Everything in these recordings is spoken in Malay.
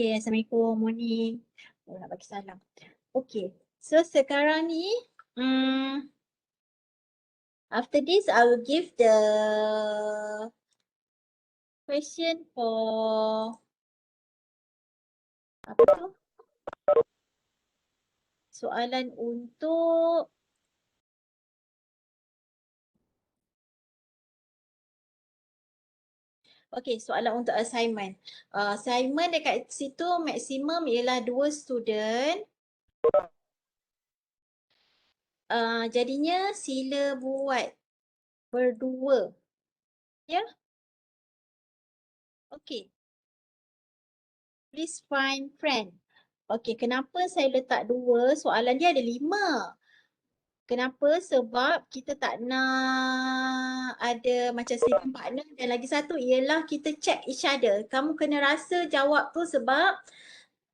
Okay, Assalamualaikum, morning. Oh, nak bagi salam. Okay, so sekarang ni, after this, I will give the question for apa tu? Soalan untuk soalan untuk assignment. Assignment dekat situ maksimum ialah 2 student. Jadinya sila buat berdua. Ya? Okay. Please find friend. Okay, kenapa saya letak 2? Soalan dia ada 5. Kenapa? Sebab kita tak nak ada macam sleeping partner, dan lagi satu ialah kita check each other. Kamu kena rasa jawab tu sebab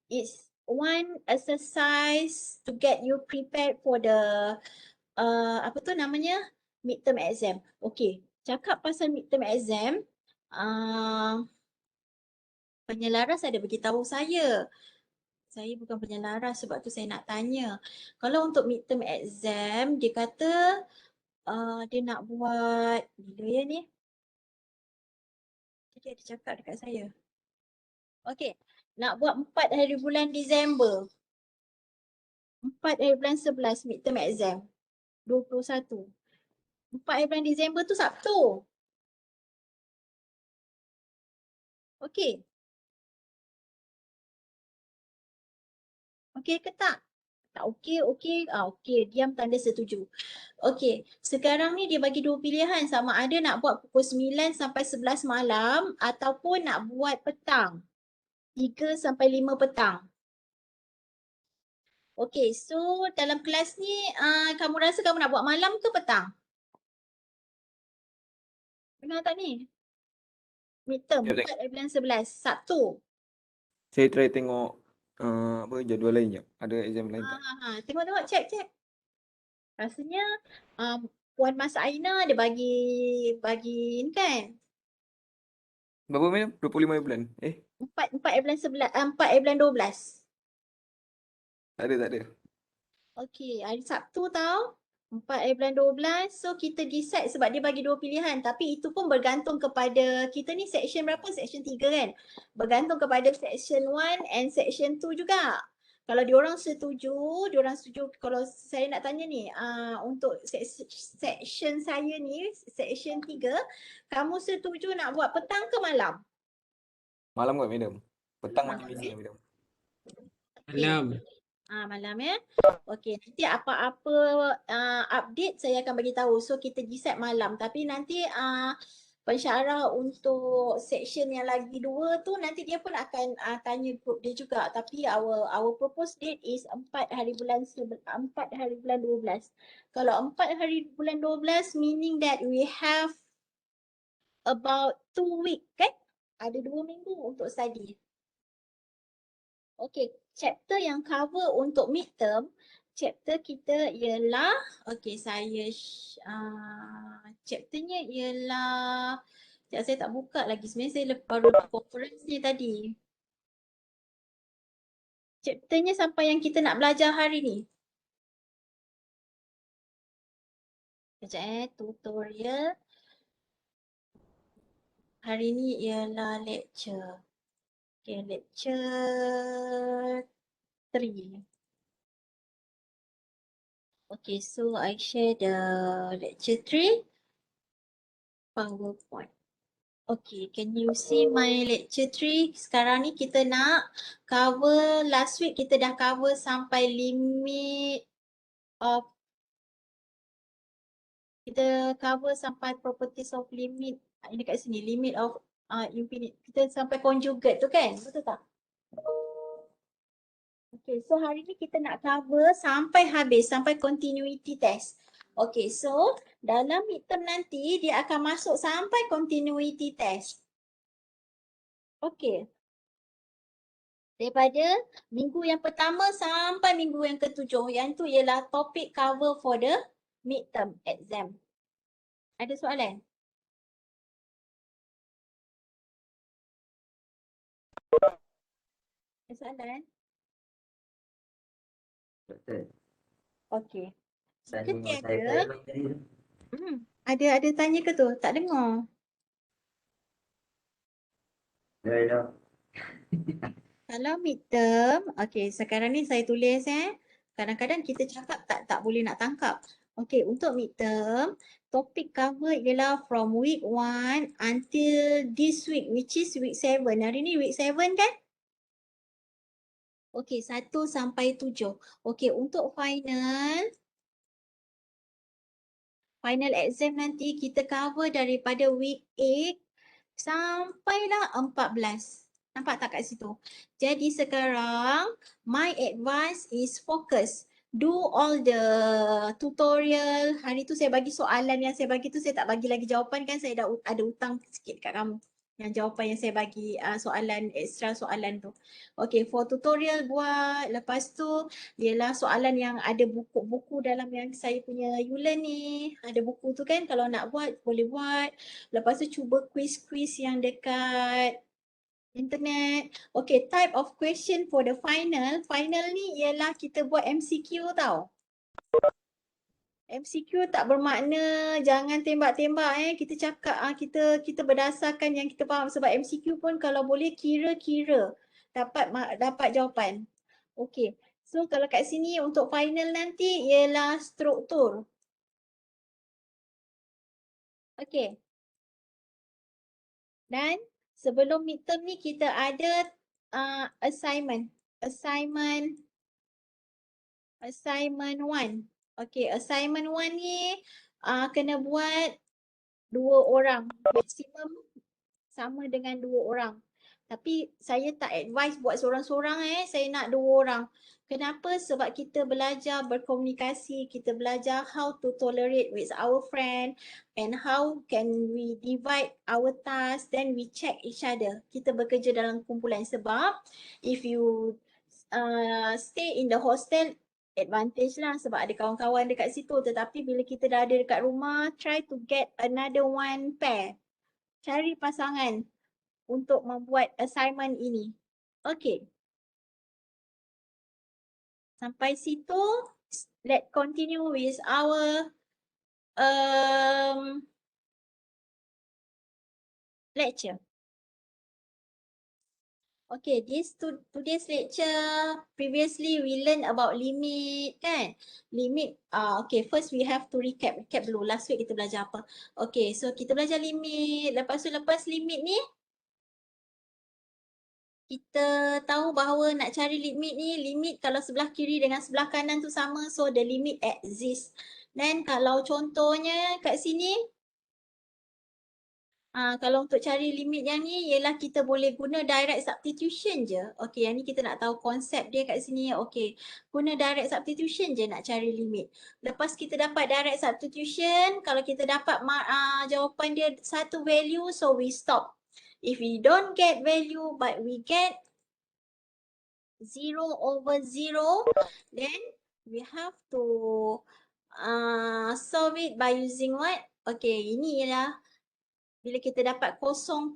it's one exercise to get you prepared for the apa tu namanya? Midterm exam. Okay, cakap pasal midterm exam, penyelaras ada beritahu saya. Saya bukan penyelaras, sebab tu saya nak tanya. Kalau untuk midterm exam, dia kata dia nak buat, bila ya ni? Dia ada cakap dekat saya. Okey, nak buat 4 hari bulan Disember. 4 hari bulan 11 midterm exam. 21. 4 hari bulan Disember tu Sabtu. Okey. Okey ke tak? Tak okey, okey. Okey, diam tanda setuju. Okey, sekarang ni dia bagi 2 pilihan, sama ada nak buat pukul 9 sampai 11 malam ataupun nak buat petang. 3 sampai 5 petang. Okey, so dalam kelas ni kamu rasa kamu nak buat malam ke petang? Dengar tak ni? Midterm, Ya, 4 hari bulan 11, Sabtu. Saya try tengok jadual lain je. Ada exam lain tak? Tengok-tengok, check. Rasanya Puan Mas Aina dia bagi ni kan? Berapa macam? 25 bulan? 4 hari bulan 11, 4 hari bulan 12. Tak ada. Okey, hari Sabtu tau. 4 hari bulan 12. So kita decide sebab dia bagi 2 pilihan. Tapi itu pun bergantung kepada kita ni section berapa? Section 3 kan? Bergantung kepada section 1 and section 2 juga. Kalau diorang setuju, kalau saya nak tanya ni, untuk section saya ni, section 3, kamu setuju nak buat petang ke malam? Malam kot, madam. Petang Malam, macam ini, madam. Malam. Malam ya. Okey, nanti apa-apa update saya akan bagi tahu. So kita decide malam. Tapi nanti pensyarah untuk section yang lagi 2 tu nanti dia pun akan tanya group dia juga. Tapi our proposed date is 4 hari bulan 12. Kalau 4 hari bulan 12 meaning that we have about 2 week kan? Ada 2 minggu untuk study. Okey, chapter yang cover untuk midterm, chapter kita ialah, chapternya ialah, saya tak buka lagi, sebenarnya saya baru conference ni tadi. Chapternya sampai yang kita nak belajar hari ni. Sekejap tutorial. Hari ni ialah lecture. Okay, lecture 3. Okay, so I share the lecture 3 PowerPoint. Okay, can you see my lecture 3? Sekarang ni kita nak cover, last week kita dah cover sampai limit of, kita cover sampai properties of limit, ini kat sini, limit of infinite, kita sampai conjugate tu kan, betul tak? Okay, so hari ni kita nak cover sampai habis, sampai continuity test. Okay, so dalam midterm nanti dia akan masuk sampai continuity test. Okay. Daripada minggu yang pertama sampai minggu yang ke-7. Yang tu ialah topik cover for the midterm exam. Ada soalan? Soalan? Doktor, Okey. tanya Ke dengan saya tiada? bang tadi tu. Ada tanya ke tu? Tak dengar. Dah. Kalau midterm, okey sekarang ni saya tulis Kadang-kadang kita cakap tak boleh nak tangkap. Okey, untuk midterm, topik cover ialah from week 1 until this week, which is week 7. Hari ni week 7 kan? Okey, 1 sampai 7. Okey, untuk final exam nanti kita cover daripada week 8 sampailah 14. Nampak tak kat situ? Jadi sekarang my advice is focus. Do all the tutorial. Hari tu saya bagi soalan yang saya bagi tu, saya tak bagi lagi jawapan kan, saya dah ada hutang sikit kat kamu. Yang jawapan yang saya bagi soalan extra soalan tu. Okay, for tutorial buat. Lepas tu ialah soalan yang ada buku-buku dalam yang saya punya Yulearn ni. Ada buku tu kan, kalau nak buat boleh buat. Lepas tu cuba quiz-quiz yang dekat internet. Okay, type of question for the final. Final ni ialah kita buat MCQ tau. MCQ tak bermakna jangan tembak-tembak Kita cakap kita berdasarkan yang kita faham, sebab MCQ pun kalau boleh kira-kira dapat jawapan. Okey. So kalau kat sini untuk final nanti ialah struktur. Okey. Dan sebelum midterm ni kita ada assignment. Assignment 1. Okey, assignment 1 ni kena buat 2 orang. Maksimum sama dengan 2 orang. Tapi saya tak advise buat seorang-seorang saya nak 2 orang. Kenapa? Sebab kita belajar berkomunikasi, kita belajar how to tolerate with our friend and how can we divide our task, then we check each other. Kita bekerja dalam kumpulan sebab if you stay in the hostel, advantage lah sebab ada kawan-kawan dekat situ. Tetapi bila kita dah ada dekat rumah, try to get another one pair. Cari pasangan untuk membuat assignment ini. Okay. Sampai situ, let's continue with our lecture. Okay, today's lecture, previously we learned about limit kan? Limit, okay, first we have to recap dulu. Last week kita belajar apa? Okay, so kita belajar limit. Lepas limit ni, kita tahu bahawa nak cari limit ni, limit kalau sebelah kiri dengan sebelah kanan tu sama, so the limit exists. Dan kalau contohnya kat sini, kalau untuk cari limit yang ni ialah kita boleh guna direct substitution je. Okey, yang ni kita nak tahu konsep dia kat sini. Okey, guna direct substitution je nak cari limit. Lepas kita dapat direct substitution, kalau kita dapat jawapan dia satu value, so we stop. If we don't get value but we get 0/0, then we have to solve it by using what? Okay, ini ialah bila kita dapat 0/0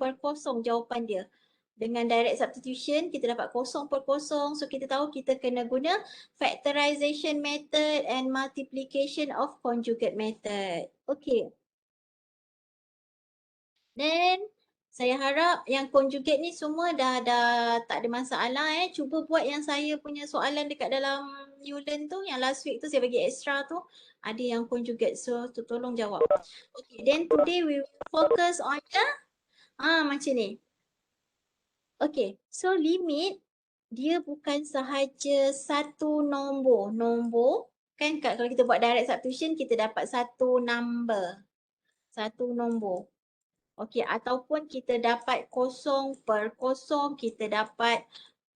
jawapan dia. Dengan direct substitution, kita dapat 0/0. So, kita tahu kita kena guna factorization method and multiplication of conjugate method. Okay. Then, saya harap yang conjugate ni semua dah tak ada masalah Cuba buat yang saya punya soalan dekat dalam Yulearn tu, yang last week tu saya bagi extra tu. Ada yang conjugate, so tolong jawab. Okay, then today we will focus on the macam ni. Okay, so limit dia bukan sahaja satu nombor. Nombor kan kalau kita buat direct substitution kita dapat satu number. Satu nombor. Okey, ataupun kita dapat 0/0,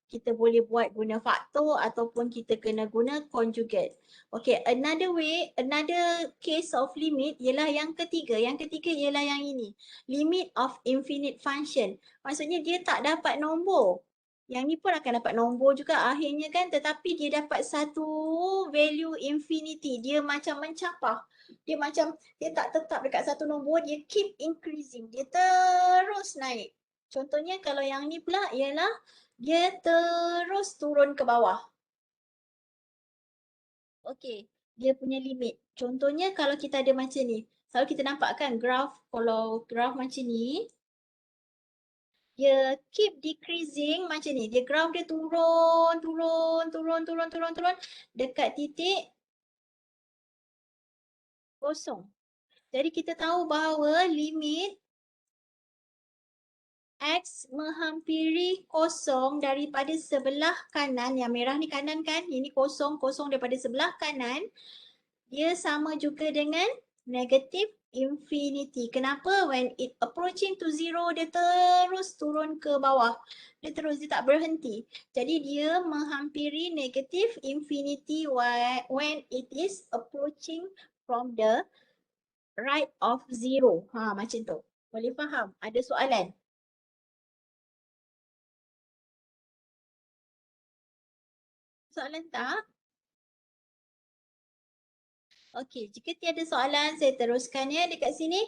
kita boleh buat guna faktor ataupun kita kena guna conjugate. Okey, another case of limit ialah yang ketiga. Yang ketiga ialah yang ini. Limit of infinite function. Maksudnya dia tak dapat nombor. Yang ni pun akan dapat nombor juga akhirnya kan, tetapi dia dapat satu value infinity. Dia macam mencapah. Dia tak tetap dekat satu nombor, dia keep increasing. Dia terus naik. Contohnya kalau yang ni pula ialah dia terus turun ke bawah. Okey, dia punya limit. Contohnya kalau kita ada macam ni, selalu kita nampak kan graf, kalau graf macam ni, dia keep decreasing macam ni. Dia graf dia turun, turun. Dekat titik kosong. Jadi kita tahu bahawa limit X menghampiri kosong daripada sebelah kanan, yang merah ni kanan kan, ini kosong daripada sebelah kanan, dia sama juga dengan negative infinity. Kenapa? When it approaching to zero, dia terus turun ke bawah. Dia tak berhenti. Jadi dia menghampiri negative infinity when it is approaching from the right of zero. Macam tu. Boleh faham? Ada soalan? Soalan tak? Okey, jika tiada soalan, saya teruskan ya dekat sini.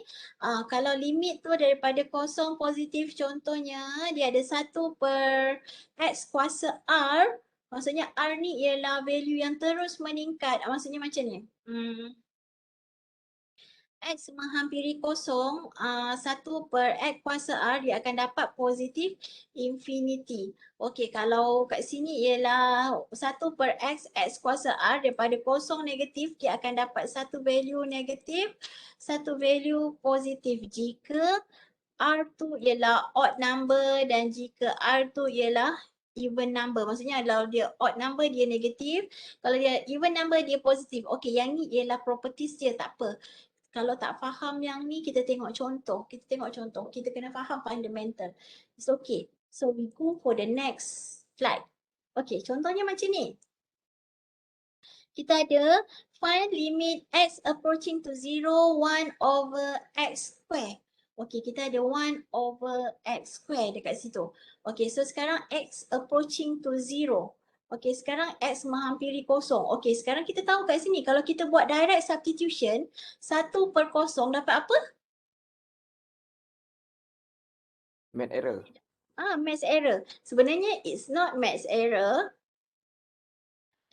Kalau limit tu daripada kosong positif, contohnya dia ada 1 per X kuasa R. Maksudnya R ni ialah value yang terus meningkat. Maksudnya macam ni. X menghampiri kosong, 1 per X kuasa R, dia akan dapat positif infinity. Okey, kalau kat sini ialah 1 per X kuasa R, daripada kosong negatif, dia akan dapat satu value negatif, satu value positif. Jika R tu ialah odd number dan jika R tu ialah even number. Maksudnya kalau dia odd number dia negatif, kalau dia even number dia positif. Okey, yang ni ialah properties dia, tak apa. Kalau tak faham yang ni, kita tengok contoh. Kita kena faham fundamental. It's okay. So we go for the next slide. Okay, contohnya macam ni. Kita ada find limit X approaching to 0, 1 over X square. Okay, kita ada 1 over X square dekat situ. Okay, so sekarang X approaching to 0. Okey, sekarang X menghampiri kosong. Okey, sekarang kita tahu kat sini kalau kita buat direct substitution, 1 per kosong dapat apa? Math error. Math error. Sebenarnya it's not math error.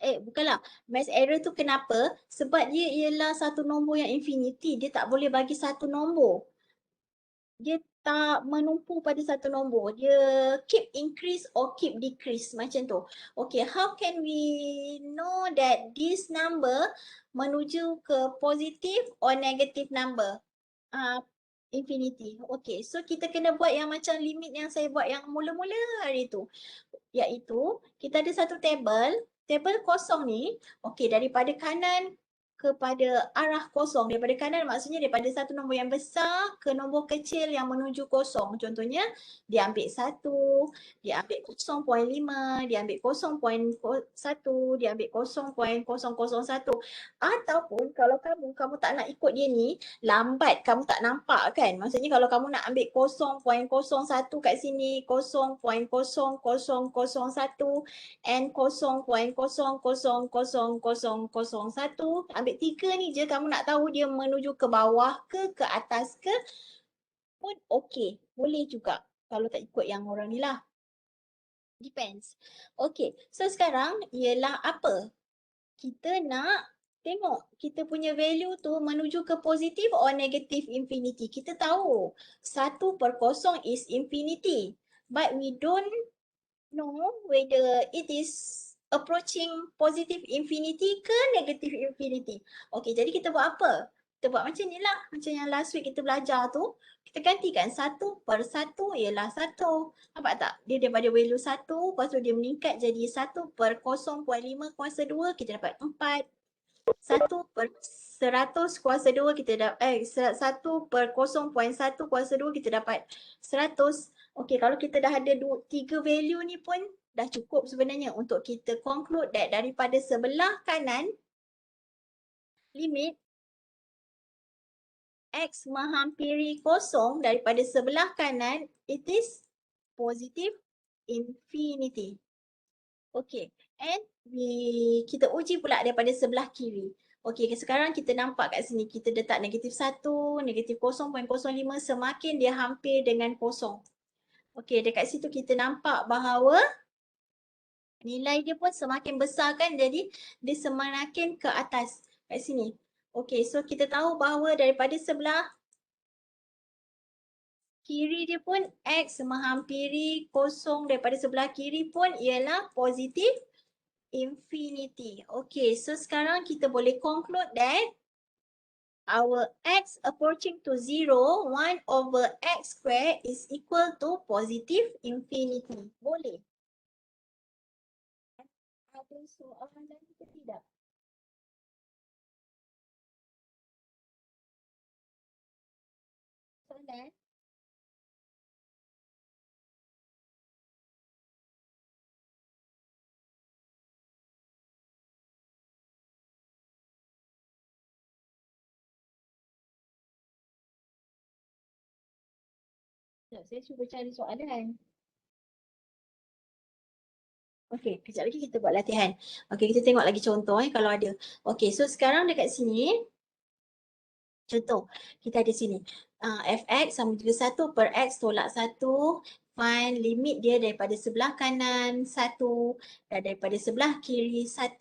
Bukanlah. Math error tu kenapa? Sebab dia ialah satu nombor yang infinity. Dia tak boleh bagi satu nombor. Dia tak menumpu pada satu nombor. Dia keep increase or keep decrease macam tu. Okay, how can we know that this number menuju ke positive or negative number? Infinity. Okay, so kita kena buat yang macam limit yang saya buat yang mula-mula hari tu. Iaitu, kita ada satu table. Table kosong ni, okay, daripada kanan kepada arah kosong. Daripada kanan maksudnya daripada satu nombor yang besar ke nombor kecil yang menuju kosong. Contohnya, dia ambil 1, dia ambil 0.5, dia ambil 0.1, dia ambil 0.001. Ataupun kalau kamu tak nak ikut dia ni, lambat kamu tak nampak kan. Maksudnya kalau kamu nak ambil 0.01 kat sini, 0.00001 and 0.00001, ambil 3 ni je, kamu nak tahu dia menuju ke bawah ke atas ke pun okey, boleh juga kalau tak ikut yang orang ni lah. Depends. Okay, so sekarang ialah apa? Kita nak tengok kita punya value tu menuju ke positif or negative infinity. Kita tahu 1 per kosong is infinity. But we don't know whether it is approaching positive infinity ke negative infinity. Okay, jadi kita buat apa? Kita buat macam ni lah. Macam yang last week kita belajar tu. Kita gantikan 1 per 1 ialah 1. Nampak tak? Dia daripada value 1, lepas tu dia meningkat jadi 1 per 0.5 kuasa 2, kita dapat 4. 1 per 100 kuasa 2 kita dapat 1 per 0.1 kuasa 2 kita dapat 100. Okey, kalau kita dah ada 3 value ni pun dah cukup sebenarnya untuk kita conclude that daripada sebelah kanan limit X menghampiri kosong daripada sebelah kanan, it is positive infinity. Okey, and kita uji pula daripada sebelah kiri. Okey, sekarang kita nampak kat sini kita letak negatif 1, negatif 0.05, semakin dia hampir dengan kosong. Okey, dekat situ kita nampak bahawa Nilai dia pun semakin besar kan, jadi dia semakin ke atas kat sini. Okey, so kita tahu bahawa daripada sebelah kiri dia pun X menghampiri kosong daripada sebelah kiri pun ialah positif infinity. Okay, so sekarang kita boleh conclude that our X approaching to 0, 1 over X square is equal to positive infinity. Boleh? Ada soalan ke tidak? Soalan? Sekejap, saya cuba cari soalan. Okey, kejap lagi kita buat latihan. Okey, kita tengok lagi contoh kalau ada. Okey, so sekarang dekat sini, contoh, kita ada sini. Fx sama juga 1 per X tolak 1. Find limit dia daripada sebelah kanan 1 dan daripada sebelah kiri 1.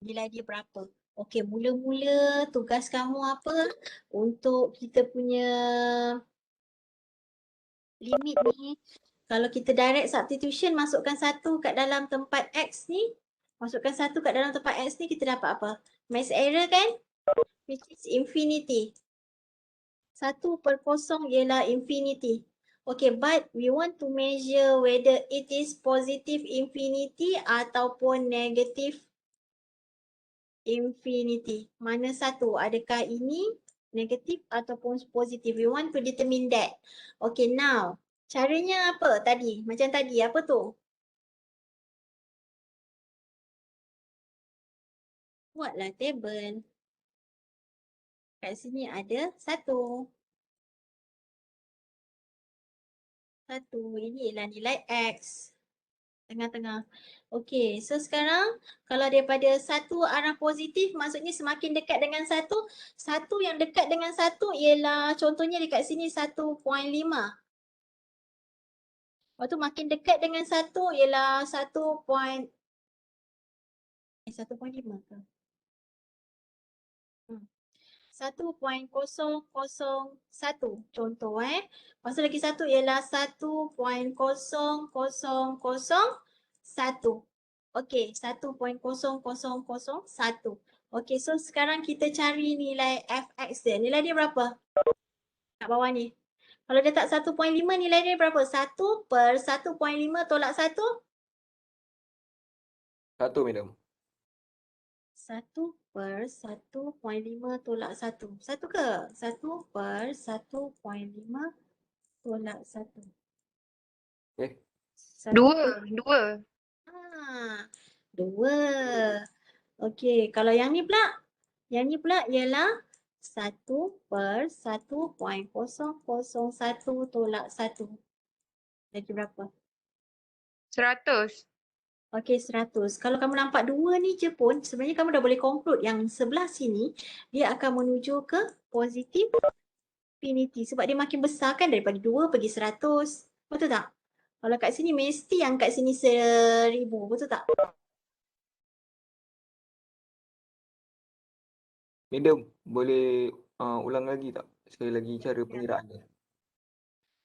Nilai dia berapa? Okey, mula-mula tugas kamu apa? Untuk kita punya limit ni, kalau kita direct substitution, masukkan 1 kat dalam tempat X ni, masukkan 1 kat dalam tempat X ni, kita dapat apa? Max error kan? Which is infinity. 1 per kosong ialah infinity. Okay, but we want to measure whether it is positive infinity ataupun negative infinity. Mana satu? Adakah ini negatif ataupun positif? We want to determine that. Okay, now caranya apa tadi? Macam tadi, apa tu? Buatlah table. Kat sini ada 1. 1. Ini ialah nilai X. Tengah-tengah. Okey, so sekarang kalau daripada 1 arah positif, maksudnya semakin dekat dengan 1. 1 yang dekat dengan 1 ialah contohnya dekat sini 1.5. Lepas tu makin dekat dengan 1 ialah 1.5 ke? 1.001 contoh Lepas tu lagi satu ialah 1.0001. Okey, 1.0001. Okey, so sekarang kita cari nilai fx dia. Nilai dia berapa? Kat bawah ni. Kalau dia tak 1.5, nilai dia berapa? 1 per 1.5 tolak 1? 1, madam. 1 per 1.5 tolak 1. 1 ke? 1 per 1.5 tolak 1. Eh, 2. 2. Okey, kalau yang ni pula? Yang ni pula ialah 1 per 1.001 tolak 1. Lagi berapa? 100. Okey, 100. Kalau kamu nampak 2 ni je pun, sebenarnya kamu dah boleh conclude yang sebelah sini, dia akan menuju ke positif infinity. Sebab dia makin besar kan daripada 2 pergi 100. Betul tak? Kalau kat sini mesti yang kat sini 1000. Betul tak? madam, boleh ulang lagi tak? Sekali lagi cara pengiraannya.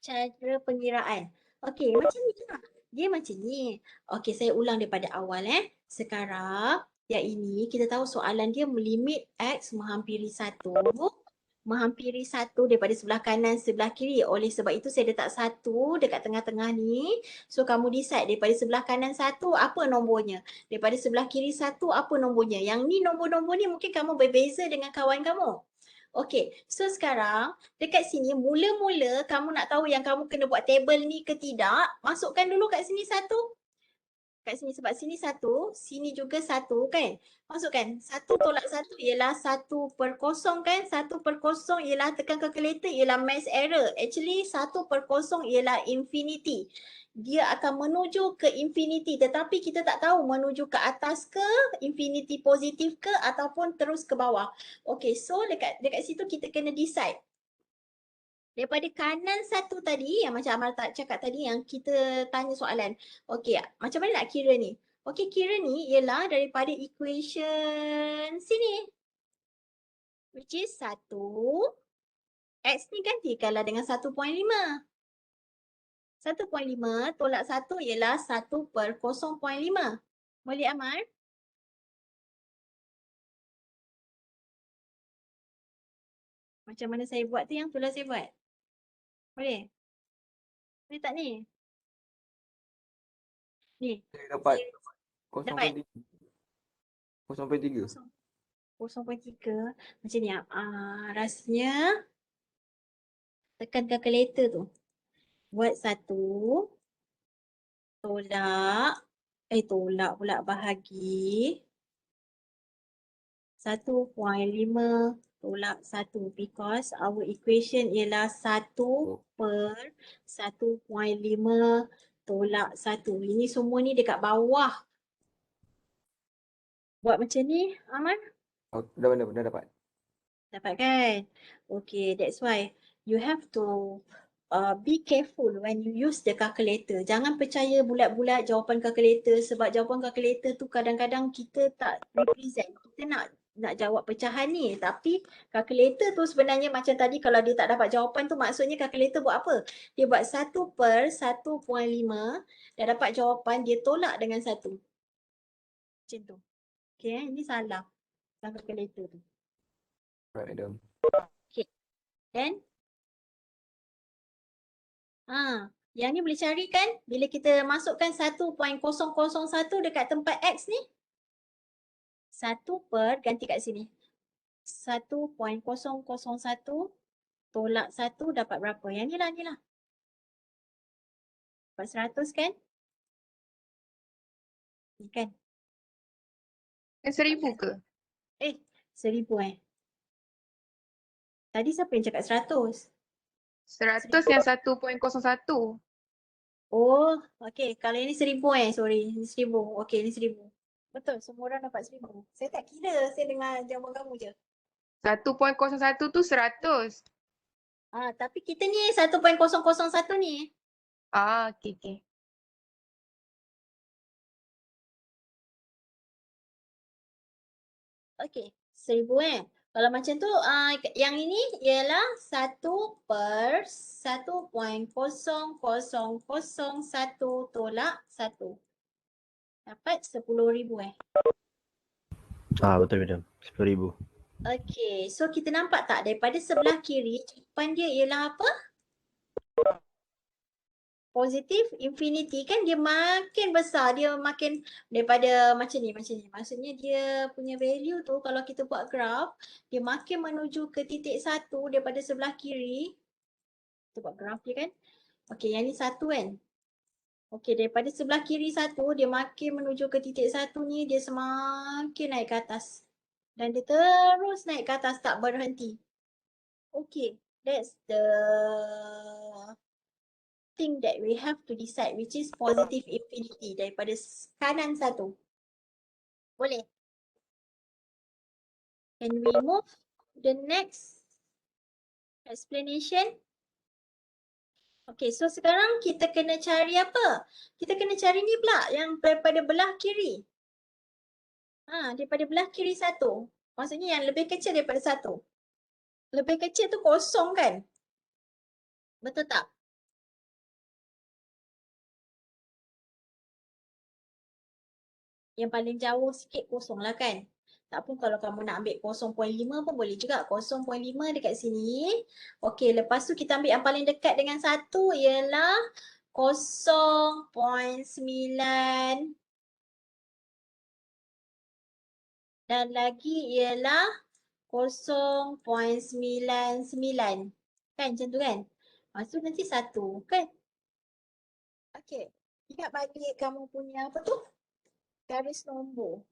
Cara pengiraan. Okey, macam ni lah. Dia macam ni. Okey, saya ulang daripada awal Sekarang, yang ini kita tahu soalan dia melimit X menghampiri 1. Menghampiri 1 daripada sebelah kanan, sebelah kiri. Oleh sebab itu saya letak 1 dekat tengah-tengah ni. So, kamu decide daripada sebelah kanan 1, apa nombornya? Daripada sebelah kiri 1, apa nombornya? Yang ni nombor-nombor ni mungkin kamu berbeza dengan kawan kamu. Okey, so sekarang dekat sini mula-mula kamu nak tahu yang kamu kena buat table ni ke tidak, masukkan dulu kat sini 1. Kat sini sebab sini 1, sini juga 1 kan. Masukkan 1 tolak 1 ialah 1 per 0 kan. 1 per 0 ialah tekan calculator ialah max error. Actually 1 per 0 ialah infinity. Dia akan menuju ke infinity tetapi kita tak tahu menuju ke atas ke, infinity positif ke ataupun terus ke bawah. Okay, so dekat situ kita kena decide. Daripada kanan satu tadi, yang macam Amal tak cakap tadi, yang kita tanya soalan. Okey, macam mana nak kira ni? Okey, kira ni ialah daripada equation sini. Which is 1. X ni gantikanlah dengan 1.5. 1.5 tolak 1 ialah 1/0.5. Boleh Amal? Macam mana saya buat tu yang itulah saya buat. Boleh? Boleh tak ni? Ni. Saya dapat Dapat 0.3. 0.3. 0.3 macam ni. Rasanya tekan calculator tu. Buat 1 tolak pula bahagi 1.5 tolak 1 because our equation ialah 1/1.5 tolak 1. Ini semua ni dekat bawah. Buat macam ni, Aman? Oh, dah dapat. Dapat kan? Okay, that's why you have to be careful when you use the calculator. Jangan percaya bulat-bulat jawapan calculator sebab jawapan calculator tu kadang-kadang kita tak represent. Kita nak jawab pecahan ni, tapi calculator tu sebenarnya macam tadi kalau dia tak dapat jawapan tu maksudnya calculator buat apa? Dia buat 1/1.5, dah dapat jawapan dia tolak dengan 1. Macam tu. Okay, ini salah calculator tu. Right, Madam. Then yang ni boleh cari kan bila kita masukkan 1.001 dekat tempat X ni. 1 per, ganti kat sini. 1.001 tolak 1 dapat berapa? Yang ni lah. Dapat 100 kan? Ni kan? Yang 1000 ke? 1000 Tadi siapa yang cakap 100? 100 yang 1.01. Oh, okey. Kalau ini 1000 sorry. Ini 1000. Okey, ini 1000. Betul, semua orang dapat 1000. Saya tak kira, saya dengar jawapan kamu je. 1.01 tu 100. Tapi kita ni 1.001 ni. Okey. Okey, 1000 Kalau macam tu, yang ini ialah 1/1.0001 tolak 1. Dapat 10,000 Betul Madam. 10,000. Okey, so kita nampak tak daripada sebelah kiri, jawapan dia ialah apa? Positif infinity kan dia makin besar, dia makin daripada macam ni. Maksudnya dia punya value tu kalau kita buat graf, dia makin menuju ke titik 1 daripada sebelah kiri. Kita buat graf dia kan. Okey, yang ni 1 kan. Okey, daripada sebelah kiri 1, dia makin menuju ke titik 1 ni, dia semakin naik ke atas. Dan dia terus naik ke atas, tak berhenti. Okey, that's the thing that we have to decide, which is positive infinity daripada kanan 1. Boleh? Can we move the next explanation? Okay, so sekarang kita kena cari apa? Kita kena cari ni pula yang daripada belah kiri. Daripada belah kiri 1. Maksudnya yang lebih kecil daripada 1. Lebih kecil tu kosong kan? Betul tak? Yang paling jauh sikit kosong lah kan? Tak pun kalau kamu nak ambil 0.5 pun boleh juga. 0.5 dekat sini. Okey, lepas tu kita ambil yang paling dekat dengan 1 ialah 0.9. Dan lagi ialah 0.99. Kan macam tu kan? Lepas tu nanti 1 kan? Okey, ingat balik kamu punya apa tu? Garis nombor.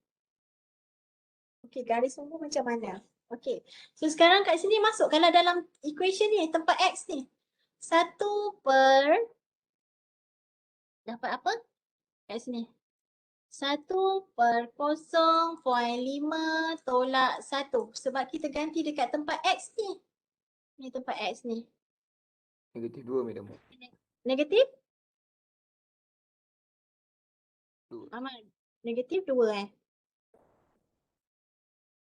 Okey, garis nombor macam mana? Okey, so sekarang kat sini masukkanlah dalam equation ni, tempat X ni. 1 per, dapat apa? Kat sini. 1/0.5 tolak 1. Sebab kita ganti dekat tempat X ni. Ni tempat X ni. Negatif 2 madam. Negatif? 2. Aman. Negatif 2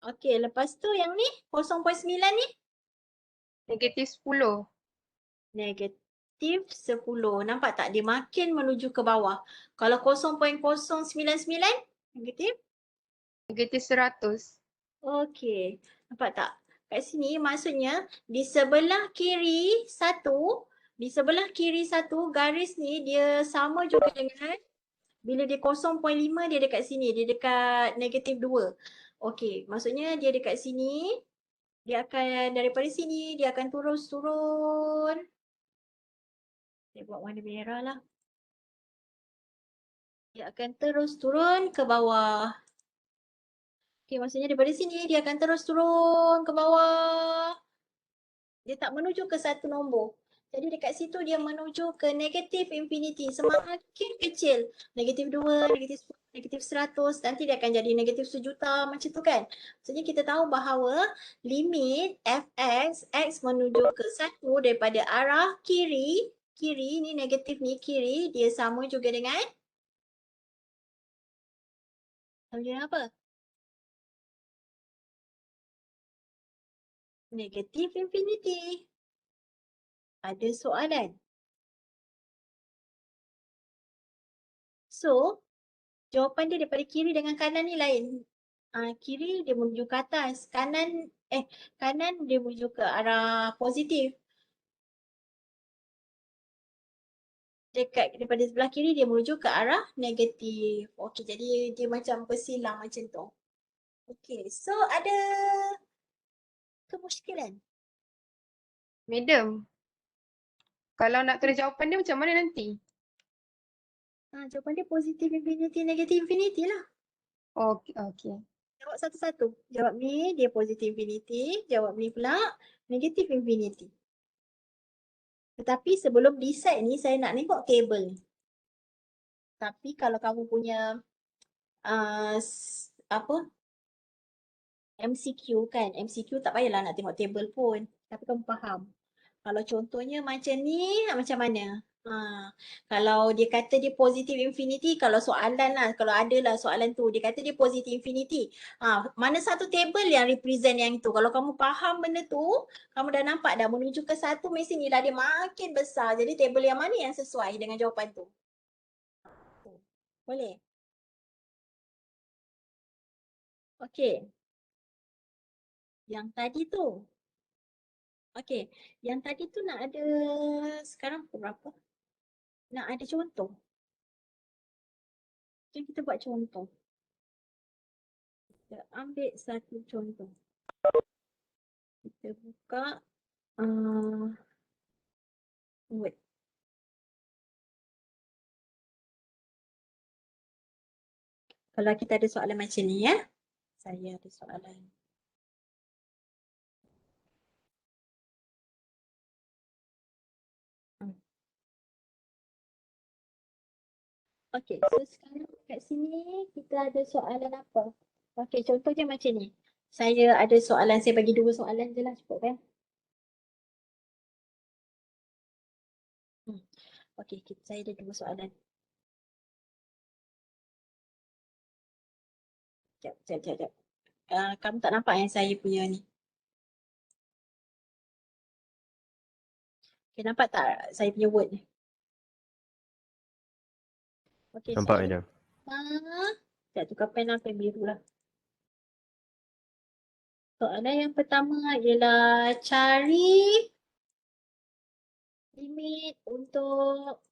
Okey, lepas tu yang ni 0.9 ni Negatif 10. negatif 10. Nampak tak? Dia makin menuju ke bawah. Kalau 0.099 negatif. Negatif 100. Okey. Nampak tak? Kat sini maksudnya di sebelah kiri satu, garis ni dia sama juga dengan bila dia 0.5 dia dekat sini, dia dekat negatif 2. Okey, maksudnya dia dekat sini, dia akan daripada sini dia akan terus turun. Saya buat warna merah lah. Dia akan terus turun ke bawah. Okey, maksudnya daripada sini dia akan terus turun ke bawah. Dia tak menuju ke satu nombor. Jadi dekat situ dia menuju ke negatif infinity. Semakin kecil. Negatif 2, negatif 10, negatif 100. Nanti dia akan jadi negatif 1,000,000 macam tu kan. Maksudnya kita tahu bahawa limit fx, x menuju ke 1 daripada arah kiri. Kiri ni negatif ni kiri. Dia sama juga dengan. Sama dengan apa? Negatif infinity. Ada soalan? So, jawapan dia daripada kiri dengan kanan ni lain. Kiri dia menuju ke atas, kanan dia menuju ke arah positif. Daripada sebelah kiri dia menuju ke arah negatif. Okey, jadi dia macam bersilang macam tu. Okey, so ada kemusykilan? Madam, kalau nak kena jawapan dia macam mana nanti? Jawapan dia positif infinity, negatif infinity lah. Okey, okey. Jawab satu-satu. Jawab ni dia positif infinity, jawab ni pula negatif infinity. Tetapi sebelum decide ni saya nak tengok table ni. Tapi kalau kamu punya MCQ kan, MCQ tak payahlah nak tengok table pun. Tapi kamu faham. Kalau contohnya macam ni, macam mana? Kalau dia kata dia positive infinity, kalau soalan lah, kalau ada lah soalan tu, dia kata dia positive infinity. Mana satu table yang represent yang itu? Kalau kamu faham benda tu, kamu dah nampak dah menuju ke satu mesin ni lah dia makin besar. Jadi table yang mana yang sesuai dengan jawapan tu? Boleh? Okey. Yang tadi tu. Okey. Yang tadi tu nak ada, sekarang berapa? Nak ada contoh. Jom kita buat contoh. Kita ambil satu contoh. Kita buka Word. Kalau kita ada soalan macam ni ya. Saya ada soalan. Okey, so sekarang kat sini kita ada soalan apa? Okey, contohnya macam ni. Saya ada soalan, saya bagi 2 soalan je lah cukup kan? Okey, saya ada 2 soalan. Sekejap. Kamu tak nampak yang saya punya ni? Okay, nampak tak saya punya word ni? Okay, Nampak saya madam. Sekejap tukar pen lah, pen biru lah. Soalan yang pertama ialah cari limit untuk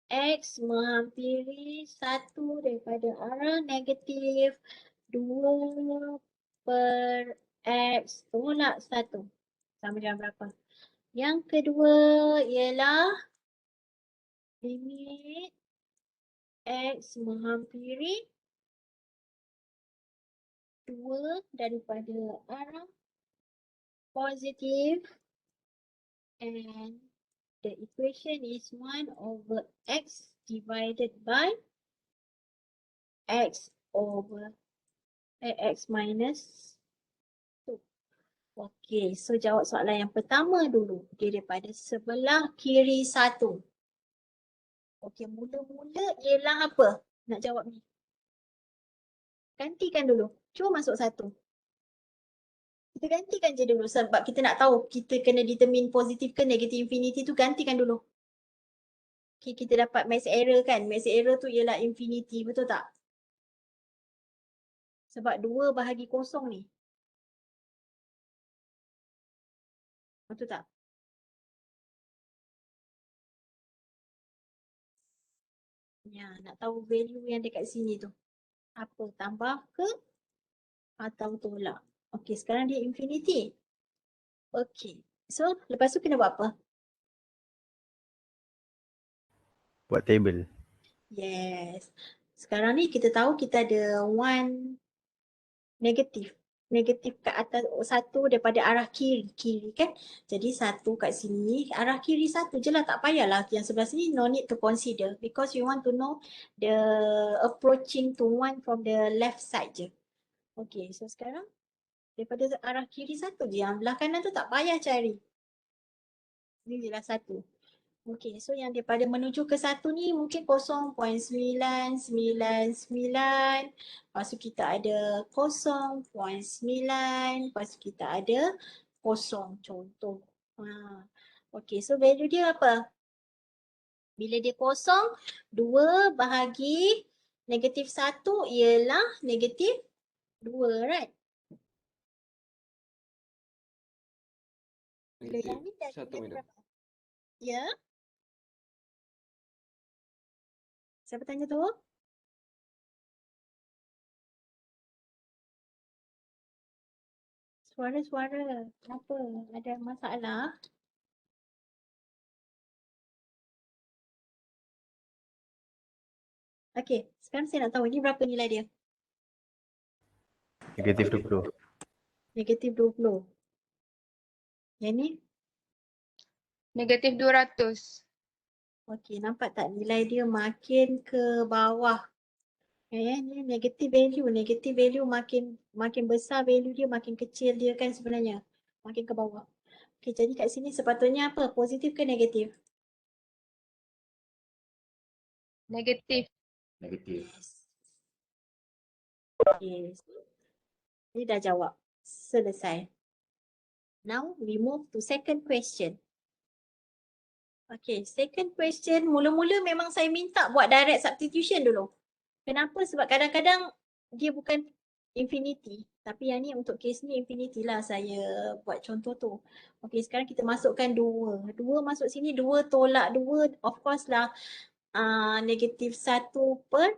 X menghampiri 1 daripada arah negatif 2 per X tolak 1. Sama dengan berapa? Yang kedua ialah limit X menghampiri 2 daripada arah positif and the equation is 1 over X divided by X over X minus 2. Okey, so jawab soalan yang pertama dulu. Dia daripada sebelah kiri 1. Okey, mula-mula ialah apa? Nak jawab ni. Gantikan dulu. Cuba masuk 1. Kita gantikan je dulu sebab kita nak tahu kita kena determine positif ke negatif infinity tu, gantikan dulu. Okay, kita dapat max error kan. Max error tu ialah infinity, betul tak? Sebab 2 bahagi kosong ni. Betul tak? Ya, nak tahu value yang dekat sini tu. Apa? Tambah ke atau tolak? Okay, sekarang dia infinity. Okay. So, lepas tu kena buat apa? Buat table. Yes. Sekarang ni kita tahu kita ada 1 negatif. Negatif kat atas 1 daripada arah kiri. Kiri kan? Jadi 1 kat sini, arah kiri 1 je lah. Tak payahlah. Yang sebelah sini no need to consider. Because you want to know the approaching to 1 from the left side je. Okay, so sekarang daripada arah kiri 1 je. Yang belah kanan tu tak payah cari. Ini je lah 1. Okay, so yang daripada menuju ke 1 ni mungkin 0.999. Lepas tu kita ada 0.9. Lepas tu kita ada 0 contoh. Okay, so value dia apa? Bila dia 0, 2 bahagi negatif 1 ialah negatif 2, right? Bila yang ni dah Negatif 1 jadi madam. berapa? Ya? Siapa tanya tu? Suara-suara. Kenapa? Ada masalah? Okey, sekarang saya nak tahu ini berapa nilai dia? Negatif 20. Negatif 20. Yang ni? Negatif 200. Okey, nampak tak nilai dia makin ke bawah. Ni negative value. Negative value makin besar value dia, makin kecil dia kan sebenarnya. Makin ke bawah. Okey, jadi kat sini sepatutnya apa? Positif ke negatif? Negatif. Negatif. Yes. Ni dah jawab. Selesai. Now we move to second question. Okay, second question. Mula-mula memang saya minta buat direct substitution dulu. Kenapa? Sebab kadang-kadang dia bukan infinity. Tapi yang ni untuk case ni infinity lah saya buat contoh tu. Okay, sekarang kita masukkan 2. 2 masuk sini, 2 tolak 2. Of course lah negatif 1 per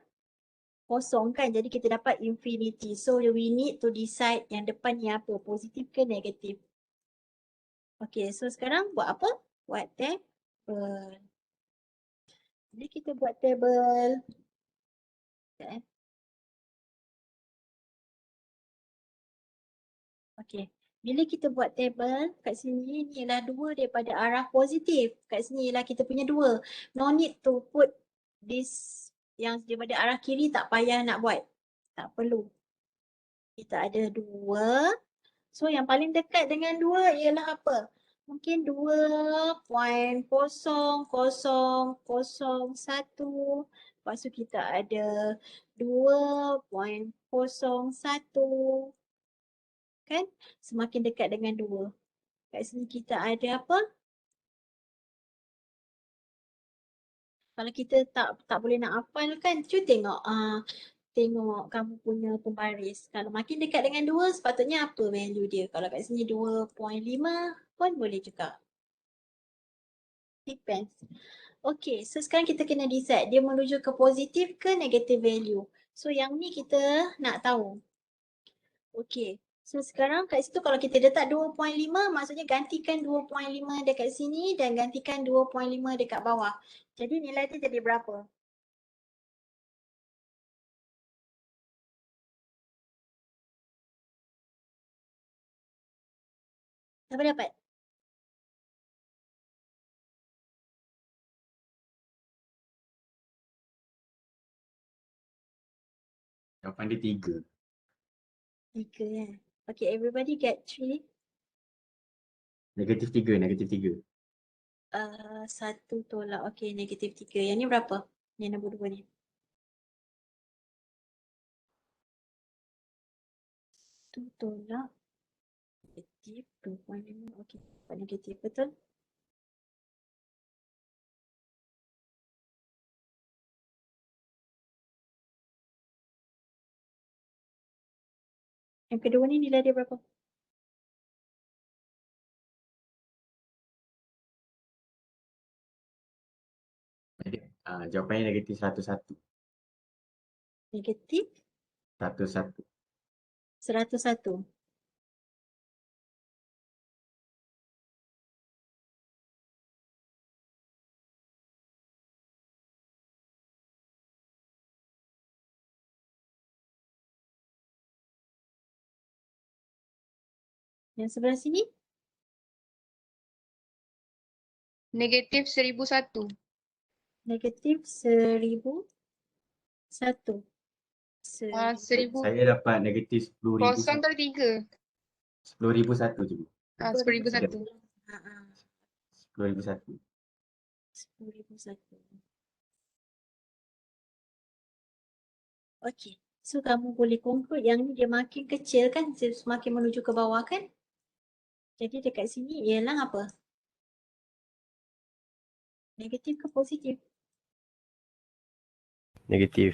kosong kan. Jadi kita dapat infinity. So we need to decide yang depan ni apa. Positif ke negatif. Okay, so sekarang buat apa? Buat table. Jadi kita buat table. Sekejap. Okay. Bila kita buat table, kat sini ni ialah 2 daripada arah positif. Kat sini ialah kita punya 2. No need to put this yang daripada arah kiri, tak payah nak buat. Tak perlu. Kita ada 2. So yang paling dekat dengan 2 ialah apa? Mungkin 2.0001. Lepas tu kita ada 2.01. Kan? Semakin dekat dengan 2. Kat sini kita ada apa? Kalau kita tak boleh nak hafal kan, cuba tengok kamu punya pembaris. Kalau makin dekat dengan 2, sepatutnya apa value dia? Kalau kat sini 2.5 pun boleh juga. Depends. Okay, so sekarang kita kena decide dia menuju ke positif ke negative value. So yang ni kita nak tahu. Okay. So sekarang kat situ kalau kita letak 2.5 maksudnya gantikan 2.5 dekat sini dan gantikan 2.5 dekat bawah. Jadi nilai dia jadi berapa? Siapa dapat? Jawapan dia 3. 3 kan? Okay, everybody get 3. Negatif 3, negatif 3. 1 tolak. Okey, negatif 3. Yang ni berapa? Yang nombor 2 ni. 1 tolak negatif 2.5. Okey, dapat negatif. Betul? Yang kedua ni nilai dia berapa? Jawapannya negatif 101. Negatif 11. 101. Yang sebelah sini Negatif 1001. negatif 1001. 1000. Saya dapat negatif 10,000. Kosong kali 3. 10,001 je. 1001. 10,001. 1001. Okey. So kamu boleh conclude yang ni dia makin kecil kan, semakin menuju ke bawah kan? Jadi dekat sini ialah apa? Negatif ke positif? Negatif.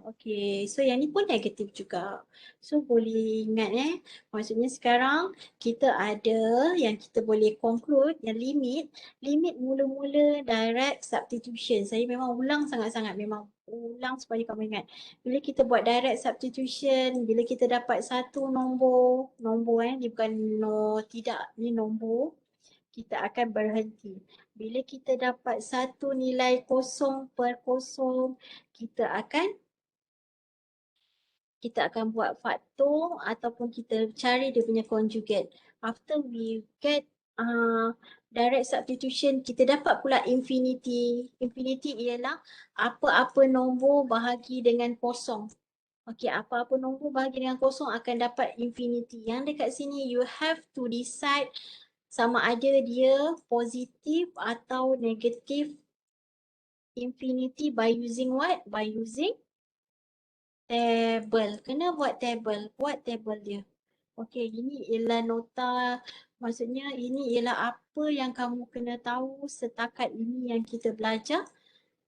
Okey. So yang ni pun negatif juga. So boleh ingat maksudnya sekarang kita ada yang kita boleh conclude yang limit mula-mula direct substitution. Saya memang ulang sangat-sangat, memang ulang supaya kamu ingat. Bila kita buat direct substitution, bila kita dapat satu nombor ni bukan tidak, ni nombor, kita akan berhenti. Bila kita dapat satu nilai 0/0, kita akan buat faktor ataupun kita cari dia punya conjugate. After we get direct substitution, kita dapat pula infinity. Infinity ialah apa-apa nombor bahagi dengan kosong. Okey, apa-apa nombor bahagi dengan kosong akan dapat infinity. Yang dekat sini you have to decide sama ada dia positif atau negatif infinity by using what? By using table. Kena buat table. Buat table dia. Okey, ini ialah nota. Maksudnya ini ialah apa yang kamu kena tahu setakat ini yang kita belajar.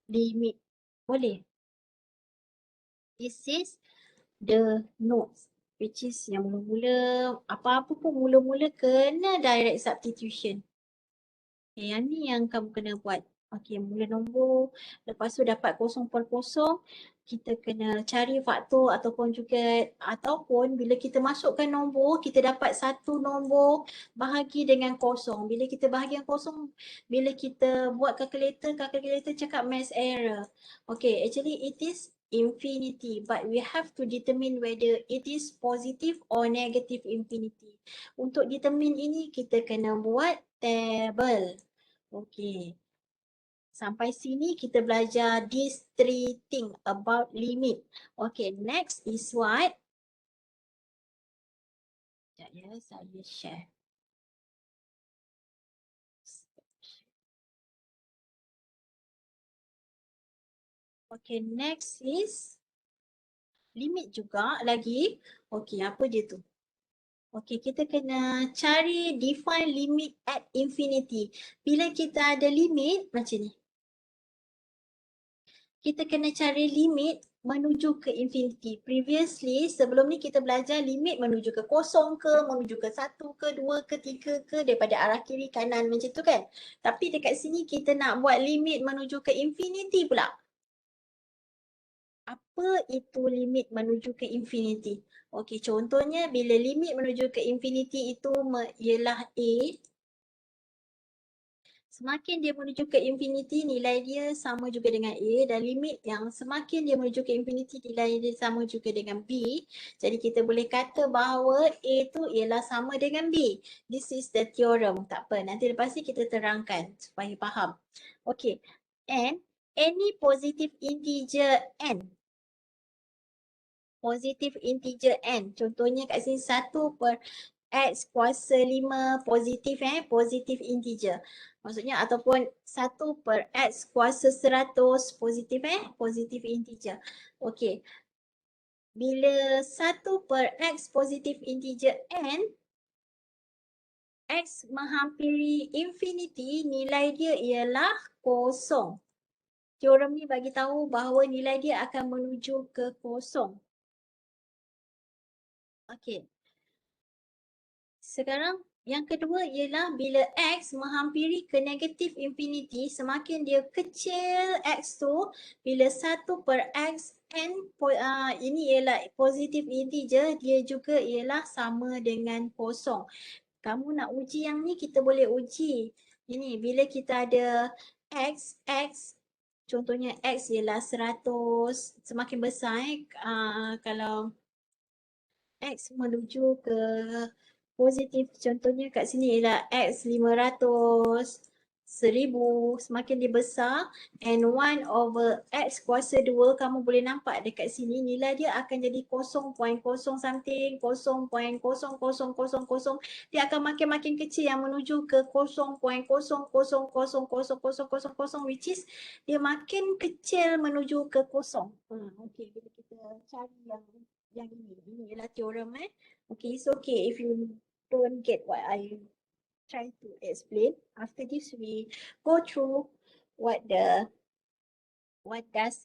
Limit. Boleh? This is the notes. Which is yang mula-mula, apa-apa pun mula-mula kena direct substitution. Okay, yang ni yang kamu kena buat. Okey, mula nombor, lepas tu dapat 0/0, kita kena cari faktor atau conjugate, ataupun bila kita masukkan nombor, kita dapat satu nombor bahagi dengan kosong. Bila kita bahagi dengan kosong, bila kita buat calculator cakap mass error. Okay, actually it is infinity, but we have to determine whether it is positive or negative infinity. Untuk determine ini, kita kena buat table. Okay. Sampai sini kita belajar these three things about limit. Okay, next is what? Sekejap ya, saya share. Okay, next is limit juga lagi. Okay, apa dia tu? Okay, kita kena cari define limit at infinity. Bila kita ada limit macam ni, kita kena cari limit menuju ke infinity. Previously, sebelum ni kita belajar limit menuju ke kosong ke, menuju ke 1 ke, 2 ke, 3 ke, daripada arah kiri kanan macam tu kan. Tapi dekat sini kita nak buat limit menuju ke infinity pula. Apa itu limit menuju ke infinity? Okey, contohnya bila limit menuju ke infinity itu ialah A. Semakin dia menuju ke infinity, nilai dia sama juga dengan A, dan limit yang semakin dia menuju ke infinity, nilai dia sama juga dengan B. Jadi kita boleh kata bahawa A tu ialah sama dengan B. This is the theorem. Tak apa, nanti lepas ni kita terangkan supaya faham. Okay, and any positive integer n. Positive integer n. Contohnya kat sini 1/n X kuasa 5 positif positif integer. Maksudnya ataupun 1 per X kuasa 100 positif positif integer. Okey. Bila 1 per X positif integer N, X menghampiri infinity, nilai dia ialah kosong. Teorem ni bagi tahu bahawa nilai dia akan menuju ke kosong. Okey. Sekarang yang kedua ialah bila X menghampiri ke negatif infinity, semakin dia kecil X tu, bila 1 per X N, ini ialah positif integer, dia juga ialah sama dengan kosong. Kamu nak uji yang ni, kita boleh uji. Ini bila kita ada X, contohnya X ialah 100, semakin besar kalau X menuju ke positif, contohnya kat sini ialah X 500, 1000, semakin dia besar, and 1 over X kuasa 2, kamu boleh nampak dekat sini nilai dia akan jadi 0.0 something, 0.00000, dia akan makin kecil yang menuju ke 0.0000000, which is dia makin kecil menuju ke kosong. Okey, bila kita cari yang ini ialah teorem Okay, it's okay if you don't get what I try to explain. After this, we go through what does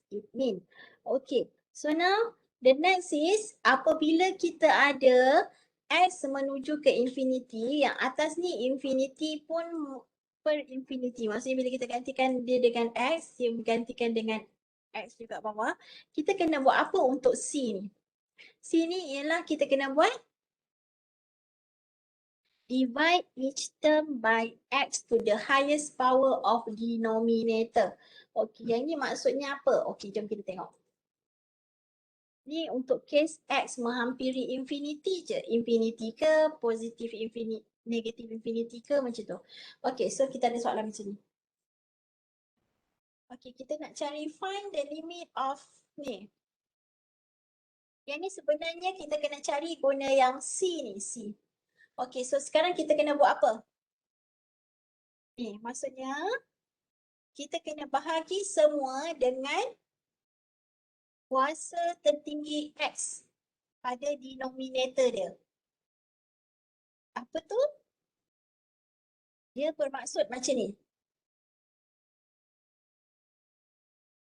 it mean. Okay, so now the next is apabila kita ada X menuju ke infinity, yang atas ni infinity pun per infinity. Maksudnya bila kita gantikan dia dengan X, dia bergantikan dengan X juga bawah. Kita kena buat apa untuk C ni? C ni ialah kita kena buat divide each term by X to the highest power of denominator. Okey, yang ni maksudnya apa? Okey, jom kita tengok. Ni untuk case X menghampiri infinity je. Infinity ke, positif infinity, negatif infinity ke, macam tu. Okey, so kita ada soalan macam ni. Okey, kita nak cari find the limit of ni. Yang ni sebenarnya kita kena cari guna yang C ni, C. Okey, so sekarang kita kena buat apa? Ni, maksudnya kita kena bahagi semua dengan kuasa tertinggi X pada denominator dia. Apa tu? Dia bermaksud macam ni.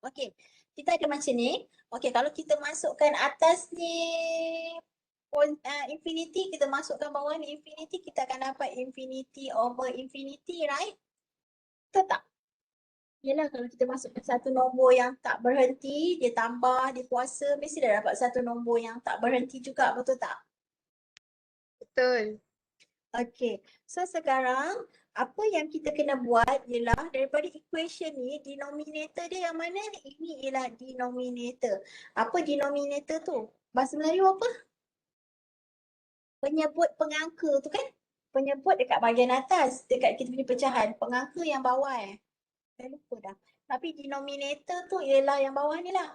Okey, kita ada macam ni. Okey, kalau kita masukkan atas ni infinity, kita masukkan bawah ni infinity, kita akan dapat infinity over infinity, right? Betul tak? Yelah, kalau kita masukkan satu nombor yang tak berhenti, dia tambah, dia kuasa, mesti dah dapat satu nombor yang tak berhenti juga, betul tak? Betul. Okay, so sekarang apa yang kita kena buat ialah daripada equation ni, denominator dia yang mana? Ini ialah denominator. Apa denominator tu? Bahasa Melayu apa? Penyebut pengangka tu kan? Penyebut dekat bahagian atas, dekat kita punya pecahan. Pengangka yang bawah Saya lupa dah. Tapi denominator tu ialah yang bawah ni lah.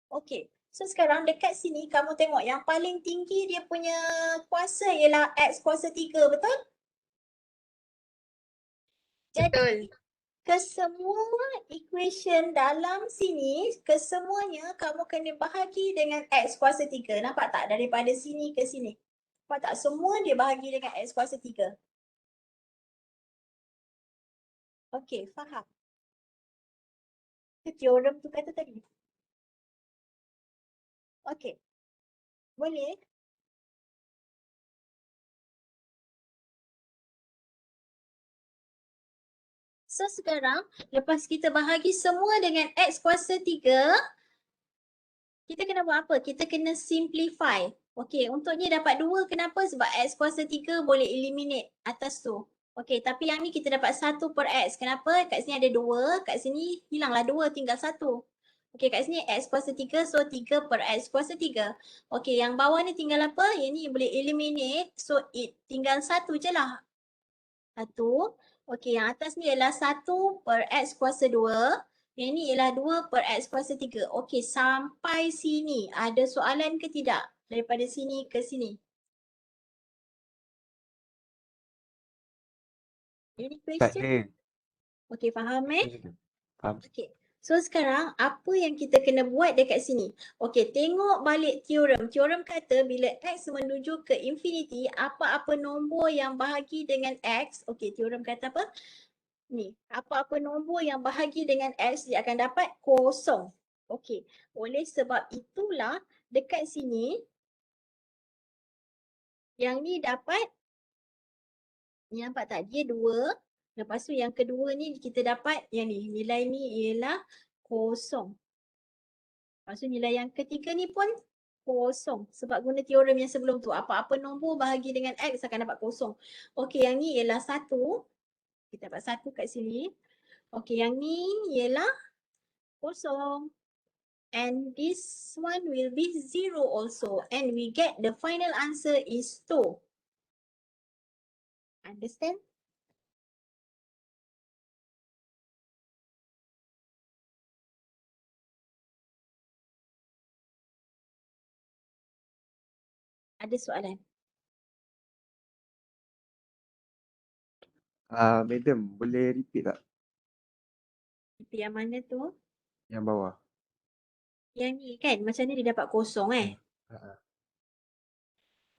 Okay. So sekarang dekat sini kamu tengok yang paling tinggi dia punya kuasa ialah X kuasa 3, betul? Jadi kesemua equation dalam sini, kesemuanya kamu kena bahagi dengan X kuasa 3. Nampak tak? Daripada sini ke sini. Nampak tak? Semua dia bahagi dengan X kuasa 3. Okey, faham? Itu teorem tu kata tadi. Okey. Boleh? So sekarang, lepas kita bahagi semua dengan X kuasa 3, kita kena buat apa? Kita kena simplify. Okey, untuk ni dapat 2, kenapa? Sebab X kuasa 3 boleh eliminate atas tu. Okey, tapi yang ni kita dapat 1 per X. Kenapa? Kat sini ada 2, kat sini hilanglah 2, tinggal 1. Okey, kat sini X kuasa 3, so 3 per X kuasa 3. Okey, yang bawah ni tinggal apa? Yang ni boleh eliminate, so it tinggal 1 je lah. 1. Okey, yang atas ni ialah 1 per X kuasa 2. Yang ni ialah 2 per X kuasa 3. Okey, sampai sini ada soalan ke tidak? Daripada sini ke sini. Any Tak question? ada. Okay, faham Faham. Okay. So sekarang apa yang kita kena buat dekat sini? Okay, tengok balik teorem. Teorem kata bila X menuju ke infinity, apa-apa nombor yang bahagi dengan X. Okay, teorem kata apa? Ni, apa-apa nombor yang bahagi dengan X dia akan dapat kosong. Okay, oleh sebab itulah dekat sini yang ni dapat, ni nampak tak? Dia 2. Lepas tu yang kedua ni kita dapat yang ni. Nilai ni ialah kosong. Lepas tu nilai yang ketiga ni pun kosong. Sebab guna teorem yang sebelum tu. Apa-apa nombor bahagi dengan X akan dapat kosong. Okey, yang ni ialah 1. Kita dapat 1 kat sini. Okey, yang ni ialah kosong. And this one will be 0 also. And we get the final answer is 2. Understand? Ada soalan? Madam, boleh repeat tak? Itu yang mana tu? Yang bawah. Yang ni kan? Macam ni dia dapat kosong Ha.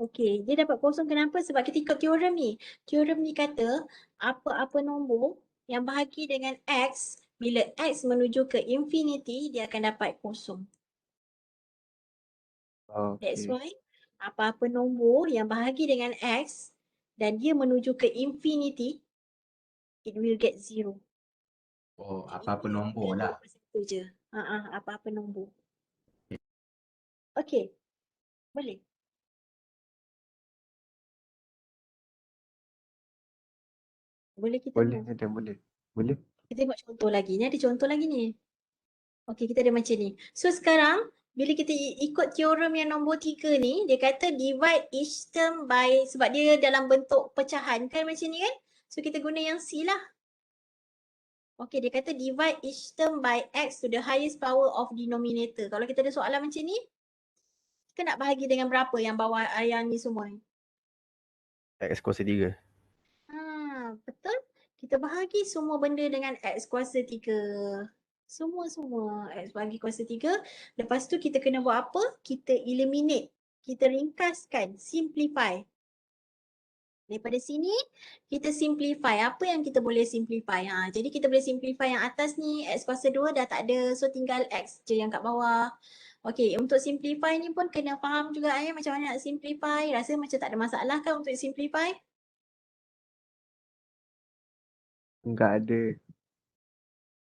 Okey, dia dapat kosong kenapa? Sebab kita ikut teorem ni. Teorem ni kata apa-apa nombor yang bahagi dengan X, bila X menuju ke infinity, dia akan dapat kosong. That's Okay. why apa-apa nombor yang bahagi dengan X dan dia menuju ke infinity, it will get 0. Oh, apa-apa nombor lah. Itu je. Apa-apa nombor. Okey, boleh. Boleh kita Boleh, move. madam, boleh. Boleh. Kita tengok contoh lagi. Ni ada contoh lagi ni. Okey, kita ada macam ni. So sekarang bila kita ikut teorem yang nombor 3 ni, dia kata divide each term by, sebab dia dalam bentuk pecahan kan macam ni kan? So kita guna yang C lah. Okey, dia kata divide each term by X to the highest power of denominator. Kalau kita ada soalan macam ni, kita nak bahagi dengan berapa yang bawah yang ni semua ni? X kuasa 3. Betul. Kita bahagi semua benda dengan X kuasa 3. Semua X bagi kuasa 3. Lepas tu kita kena buat apa? Kita eliminate. Kita ringkaskan. Simplify. Daripada sini, kita simplify. Apa yang kita boleh simplify? Jadi kita boleh simplify yang atas ni. X kuasa 2 dah tak ada. So tinggal X je yang kat bawah. Okey, untuk simplify ni pun kena faham juga macam mana nak simplify. Rasa macam tak ada masalah kan untuk simplify? Enggak ada.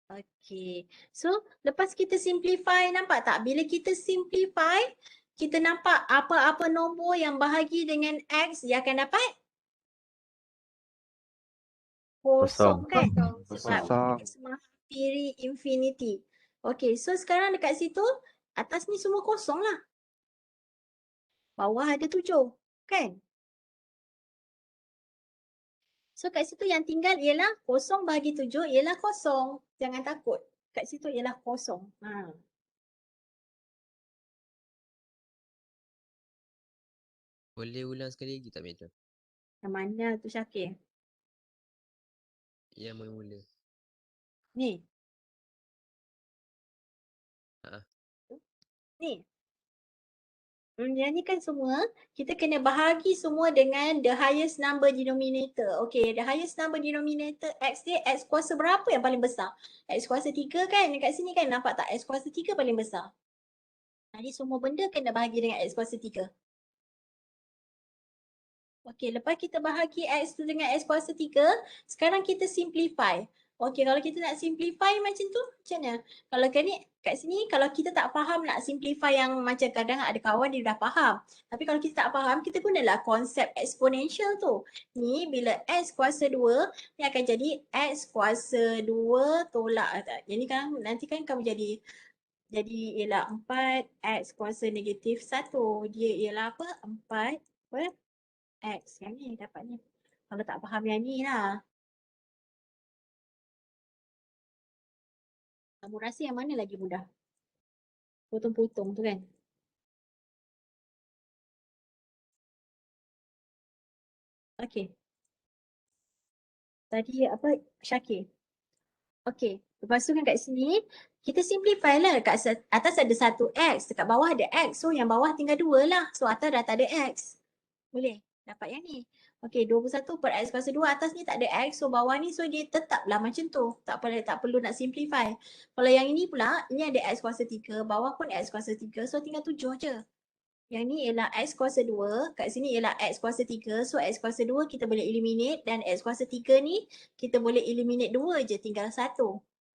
Okay. So, lepas kita simplify, nampak tak? Bila kita simplify, kita nampak apa-apa nombor yang bahagi dengan X, dia akan dapat kosong kan? Sebab Kosong. X menghampiri infinity. Okay, so sekarang dekat situ, atas ni semua kosong lah. Bawah ada 7, kan? So kat situ yang tinggal ialah kosong bahagi 7 ialah kosong. Jangan takut. Kat situ ialah kosong. Boleh ulang sekali lagi tak, Madam? Yang mana tu Syakir? Yang mula-mula. Ni. Ha. Ni. Yang ni kan semua, kita kena bahagi semua dengan the highest number denominator. Okay, the highest number denominator X dia, X kuasa berapa yang paling besar? X kuasa 3 kan? Dekat sini kan nampak tak? X kuasa 3 paling besar. Jadi semua benda kena bahagi dengan X kuasa 3. Okay, lepas kita bahagi X tu dengan X kuasa 3, sekarang kita simplify. Okay, kalau kita nak simplify macam tu, macam mana? Kalau kat sini, kalau kita tak faham nak simplify yang macam kadang ada kawan dia dah faham. Tapi kalau kita tak faham, kita gunalah konsep exponential tu. Ni bila X kuasa 2, ni akan jadi X kuasa 2 tolak. Jadi kan nanti kan kamu jadi ialah 4 X kuasa negatif 1. Dia ialah apa? 4 per X. Yang ni dapatnya. Kalau tak faham yang ni lah. Kamu rasa yang mana lagi mudah? Potong-potong tu kan? Okay. Tadi apa? Syakir. Okey. Lepas tu kan kat sini, kita simplify lah. Kat atas ada 1x, dekat bawah ada x. So yang bawah tinggal 2 lah. So atas dah tak ada x. Boleh? Dapat yang ni. Okey, 21 per x kuasa 2. Atas ni tak ada x. So bawah ni, so dia tetaplah macam tu. Tak perlu nak simplify. Kalau yang ini pula, ini ada x kuasa 3. Bawah pun x kuasa 3. So tinggal 7 je. Yang ni ialah x kuasa 2. Kat sini ialah x kuasa 3. So x kuasa 2 kita boleh eliminate. Dan x kuasa 3 ni kita boleh eliminate 2 je. Tinggal 1.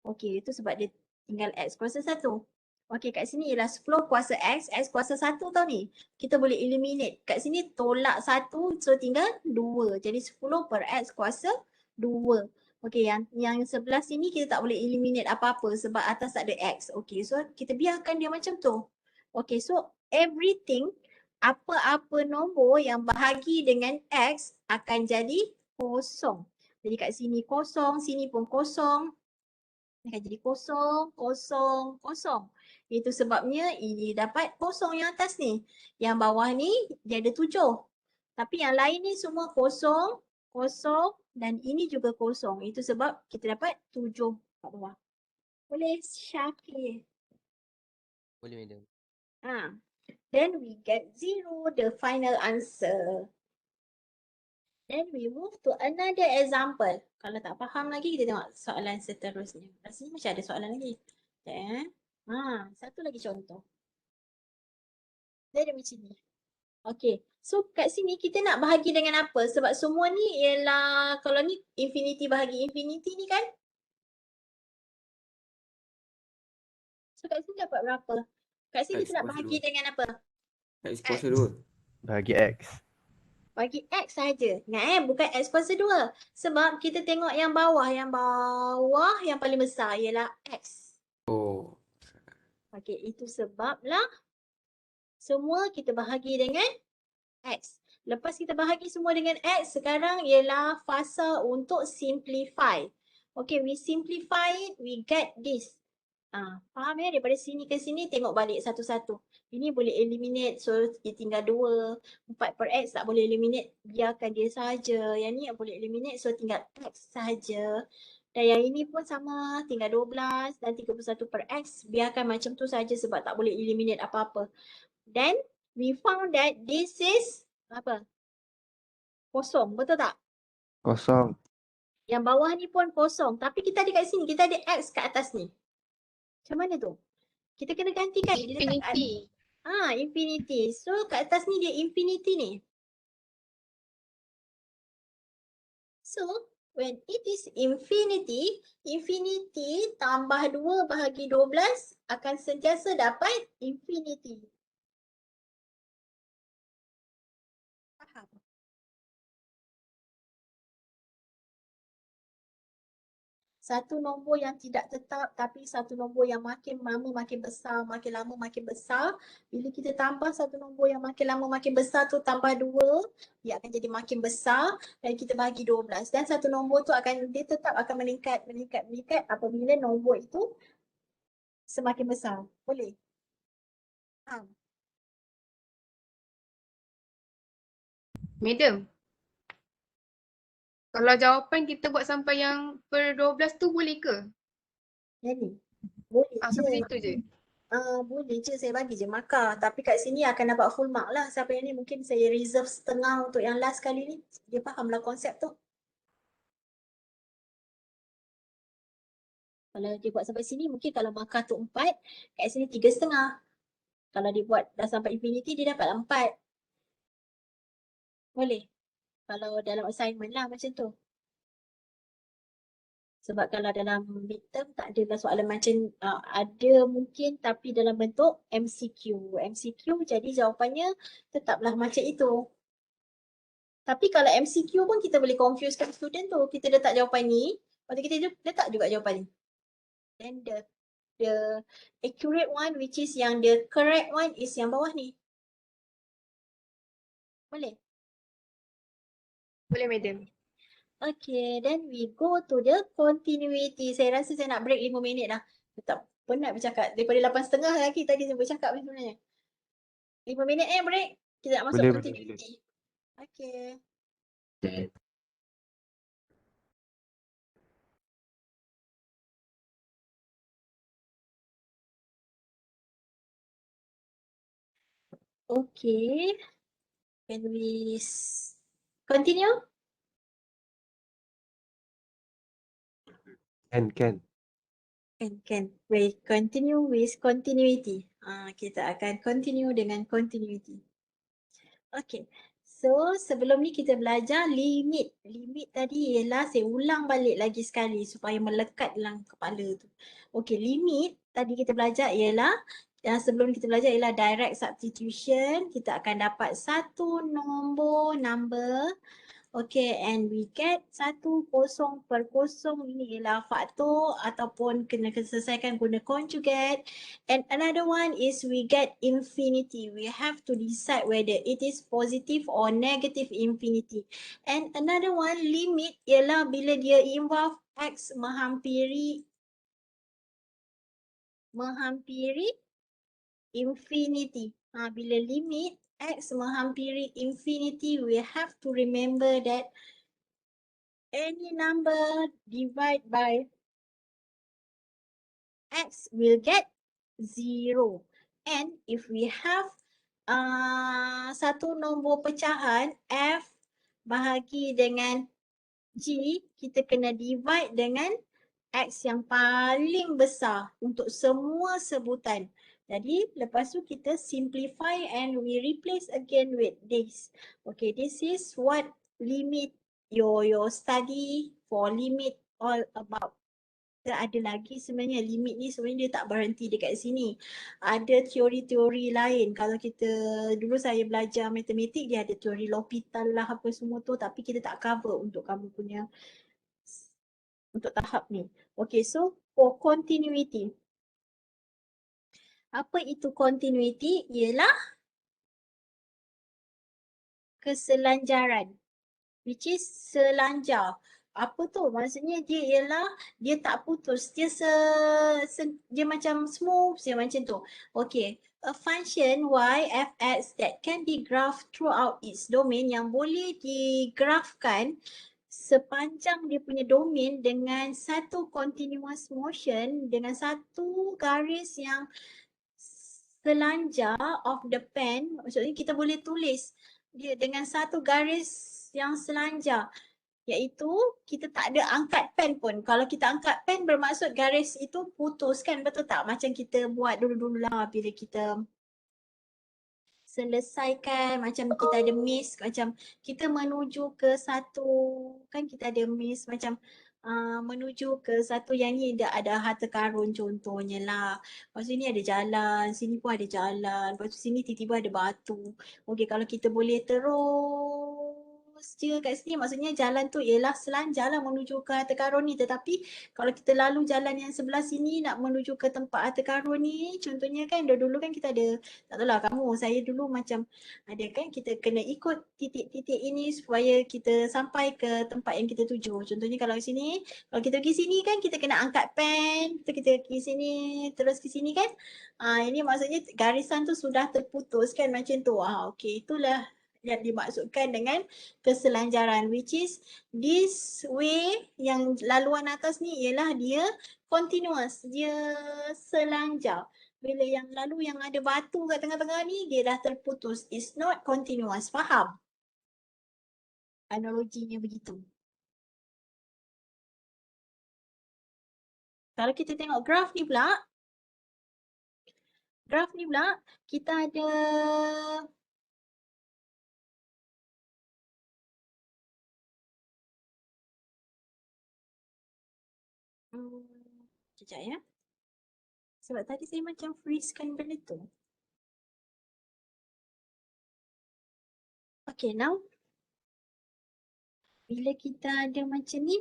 Okey, itu sebab dia tinggal x kuasa 1. Okey, kat sini ialah 10 kuasa x. X kuasa 1 tau ni. Kita boleh eliminate. Kat sini tolak 1. So tinggal 2. Jadi 10 per x kuasa 2. Okey, yang sebelah sini kita tak boleh eliminate apa-apa sebab atas tak ada x. Okey, so kita biarkan dia macam tu. Okey, so everything, apa-apa nombor yang bahagi dengan x akan jadi kosong. Jadi kat sini kosong, sini pun kosong. Akan jadi kosong, kosong, kosong. Itu sebabnya ini dapat kosong yang atas ni. Yang bawah ni dia ada 7. Tapi yang lain ni semua kosong, kosong dan ini juga kosong. Itu sebab kita dapat 7 kat bawah. Boleh Syakir? Boleh madam. Then we get 0, the final answer. Then we move to another example. Kalau tak faham lagi, kita tengok soalan seterusnya. Rasanya macam ada soalan lagi. Satu lagi contoh. Dia ada macam ni. Okay, so kat sini kita nak bahagi dengan apa? Sebab semua ni ialah, kalau ni infinity bahagi infinity ni kan? So kat sini dapat berapa? Kat sini X kita nak kuasa bahagi 2. dengan apa? X kuasa 2. Bahagi X. Bagi x saja. Ingat bukan x kuasa 2. Sebab kita tengok yang bawah yang paling besar ialah x. Oh. Okey, itu sebablah semua kita bahagi dengan x. Lepas kita bahagi semua dengan x, sekarang ialah fasa untuk simplify. Okey, we simplify it, we get this. Faham ya? Daripada sini ke sini tengok balik satu-satu. Ini boleh eliminate, so dia tinggal 2. 4 per x tak boleh eliminate, biarkan dia saja. Yang ni yang boleh eliminate, so tinggal x saja. Dan yang ini pun sama, tinggal 12 dan 31 per x. Biarkan macam tu saja sebab tak boleh eliminate apa-apa. Then we found that this is apa? Kosong, betul tak? Kosong. Yang bawah ni pun kosong. Tapi kita ada kat sini, kita ada x kat atas ni. Macam mana tu? Kita kena gantikan. Infinity. Infinity. So kat atas ni dia infinity ni. So when it is infinity, infinity tambah 2 bahagi 12 akan sentiasa dapat infinity. Faham? Satu nombor yang tidak tetap tapi satu nombor yang makin lama makin besar, makin lama makin besar. Bila kita tambah satu nombor yang makin lama makin besar tu tambah 2, dia akan jadi makin besar dan kita bagi 12. Dan satu nombor tu dia tetap akan meningkat apabila nombor itu semakin besar. Boleh? Madam, kalau jawapan kita buat sampai yang per 12 tu boleh ke? Jadi, boleh je. Sampai situ je. Boleh je saya bagi je markah. Tapi kat sini akan dapat full mark lah. Siapa yang ni mungkin saya reserve setengah untuk yang last kali ni. Dia faham lah konsep tu. Kalau dia buat sampai sini mungkin kalau markah tu 4, kat sini 3,5. Kalau dia buat dah sampai infinity dia dapat 4. Boleh. Kalau dalam assignment lah macam tu. Sebab kalau dalam midterm tak ada soalan macam ada mungkin tapi dalam bentuk MCQ. MCQ jadi jawapannya tetaplah macam itu. Tapi kalau MCQ pun kita boleh confusekan student tu. Kita letak jawapan ni, lepas tu kita letak juga jawapan ni. Then the accurate one which is yang the correct one is yang bawah ni. Boleh? Boleh madam. Okay, then we go to the continuity. Saya rasa saya nak break 5 minit lah. Tak penat bercakap. Daripada 8.30 lagi tadi saya bercakap sebenarnya. 5 minit break. Kita nak masuk Boleh, continuity. Okay. Okay. Okay. Can we continue? Can. Can. We continue with continuity. Kita akan continue dengan continuity. Okay. So, sebelum ni kita belajar limit. Limit tadi ialah saya ulang balik lagi sekali supaya melekat dalam kepala tu. Okay, limit tadi kita belajar ialah sebelum kita belajar ialah direct substitution. Kita akan dapat satu number. Okay, and we get 1 kosong per kosong ini ialah faktor ataupun kena selesaikan guna conjugate. And another one is we get infinity. We have to decide whether it is positive or negative infinity. And another one, limit ialah bila dia involve x menghampiri infinity. Bila limit x menghampiri infinity, we have to remember that any number divided by x will get 0. And if we have satu nombor pecahan f bahagi dengan g, kita kena divide dengan x yang paling besar untuk semua sebutan. Jadi lepas tu kita simplify and we replace again with this. Okay, this is what limit your study for limit all about. Ada lagi sebenarnya limit ni sebenarnya dia tak berhenti dekat sini. Ada teori-teori lain. Kalau kita dulu saya belajar matematik, dia ada teori L'Hopital lah apa semua tu, tapi kita tak cover untuk kamu punya untuk tahap ni. Okay, so for continuity. Apa itu continuity? Ialah keselanjaran. Which is selanjar. Apa tu? Maksudnya dia ialah dia tak putus. Dia dia macam smooth dia macam tu. Okay. A function y f(x) that can be graphed throughout its domain yang boleh digrafkan sepanjang dia punya domain dengan satu continuous motion, dengan satu garis yang selanjar of the pen. Maksudnya kita boleh tulis dia dengan satu garis yang selanjar, iaitu kita tak ada angkat pen pun. Kalau kita angkat pen bermaksud garis itu putus kan, betul tak? Macam kita buat dulu-dulu lah bila kita selesaikan, macam kita ada miss, macam kita menuju ke satu, kan kita ada miss macam menuju ke satu yang ni ada harta karun contohnya lah. Lepas tu ni ada jalan, sini pun ada jalan, lepas tu sini tiba-tiba ada batu. Okey, kalau kita boleh terus je kat sini, maksudnya jalan tu ialah selanjar lah menuju ke harta karun ni. Tetapi kalau kita lalu jalan yang sebelah sini nak menuju ke tempat harta karun ni, contohnya kan dulu kan kita ada, tak tahulah kamu, saya dulu macam ada kan kita kena ikut titik-titik ini supaya kita sampai ke tempat yang kita tuju. Contohnya kalau sini, kalau kita pergi sini kan kita kena angkat pen, kita pergi sini terus ke sini kan. Ini maksudnya garisan tu sudah terputus kan macam tu. Okey, itulah yang dimaksudkan dengan keselanjaran, which is this way yang laluan atas ni ialah dia continuous, dia selanjar. Bila yang lalu yang ada batu kat tengah-tengah ni, dia dah terputus. It's not continuous. Faham? Analoginya begitu. Kalau kita tengok graf ni pula, kita ada sekejap ya. Sebab tadi saya macam freeze-kan benda tu. Okay, now bila kita ada macam ni,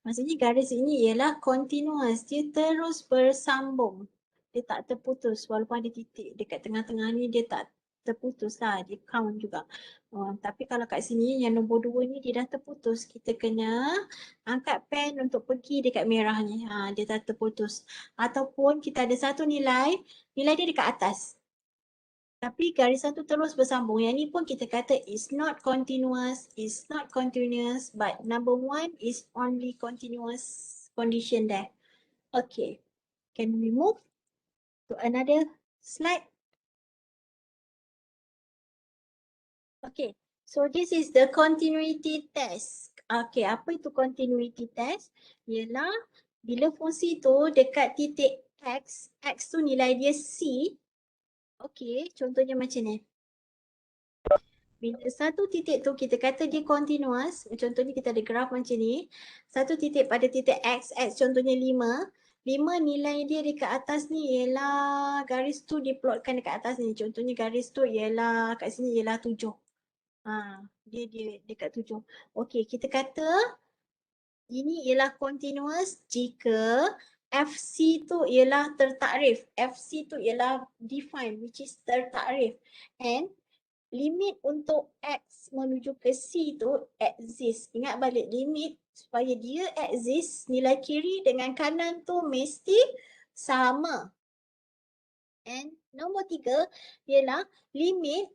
maksudnya garis ini ialah continuous, dia terus bersambung, dia tak terputus walaupun ada titik dekat tengah-tengah ni, dia tak terputus lah, dia count juga. Tapi kalau kat sini yang nombor 2 ni dia dah terputus, kita kena angkat pen untuk pergi dekat merah ni, dia dah terputus. Ataupun kita ada satu nilai dia dekat atas, tapi garisan tu terus bersambung. Yang ni pun kita kata is not continuous, but number 1 is only continuous condition there. Okay, can we move? To another slide. Okay, so this is the continuity test. Okay, apa itu continuity test? Ialah bila fungsi tu dekat titik X, X tu nilai dia C. Okay, contohnya macam ni. Bila satu titik tu kita kata dia continuous, contohnya kita ada graf macam ni. Satu titik pada titik X, X contohnya 5. 5 nilai dia dekat atas ni ialah garis tu diplotkan dekat atas ni. Contohnya garis tu ialah kat sini ialah 7. Dia dekat 7. Okey, kita kata ini ialah continuous jika FC tu ialah tertakrif. FC tu ialah defined, which is tertakrif. And limit untuk X menuju ke C tu exist. Ingat balik limit supaya dia exist, nilai kiri dengan kanan tu mesti sama. And nombor 3 ialah limit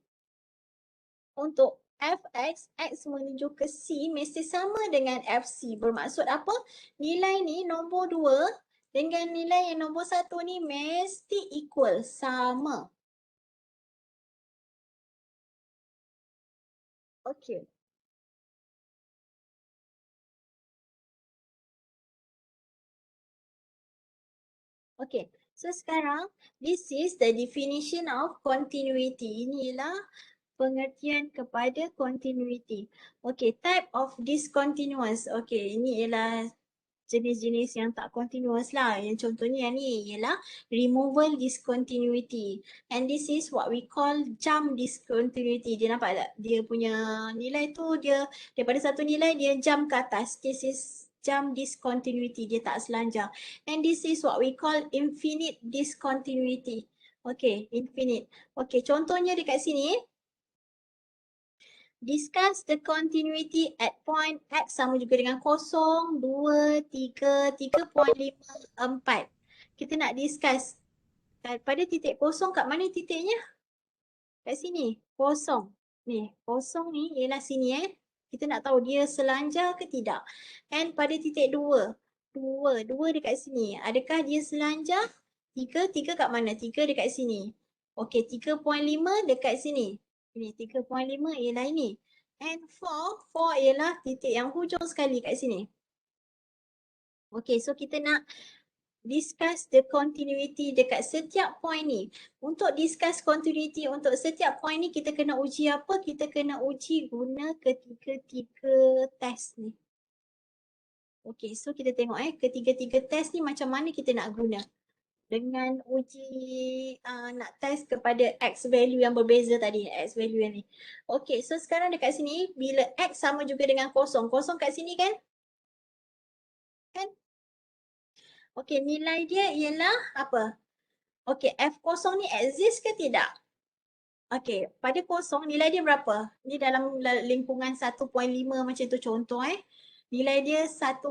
untuk Fx, X menuju ke C mesti sama dengan FC. Bermaksud apa? Nilai ni nombor 2 dengan nilai yang nombor 1 ni mesti equal, sama. Okay. Okay, so sekarang this is the definition of continuity. Inilah pengertian kepada continuity. Okay, type of discontinuous. Okay, ini ialah jenis-jenis yang tak continuous lah. Yang contohnya yang ni ialah removal discontinuity. And this is what we call jump discontinuity. Dia nampak tak? Dia punya nilai tu dia daripada satu nilai dia jump ke atas. This is jump discontinuity. Dia tak selanjar. And this is what we call infinite discontinuity. Okay, infinite. Okay, contohnya dekat sini. Discuss the continuity at point X sama juga dengan 0, 2, 3, 3.5, 4. Kita nak discuss pada titik 0 kat mana titiknya? Kat sini, 0. Ni, 0 ni ialah sini Kita nak tahu dia selanjar ke tidak. And pada titik 2 dekat sini. Adakah dia selanjar? 3 kat mana? 3 dekat sini. Okey, 3.5 dekat sini. Ini 3.5 ialah ini. And 4 ialah titik yang hujung sekali kat sini. Okey, so kita nak discuss the continuity dekat setiap point ni. Untuk discuss continuity untuk setiap point ni kita kena uji apa? Kita kena uji guna ketiga-tiga test ni. Okey, so kita tengok ketiga-tiga test ni macam mana kita nak guna. Dengan uji nak test kepada X value yang berbeza tadi, X value yang ni. Okay, so sekarang dekat sini, bila X sama juga dengan 0, 0 kat sini kan? Kan? Okay, nilai dia ialah apa? Okay, F0 ni exist ke tidak? Okay, pada 0, nilai dia berapa? Ni dalam lingkungan 1.5 macam tu contoh Nilai dia 1.5,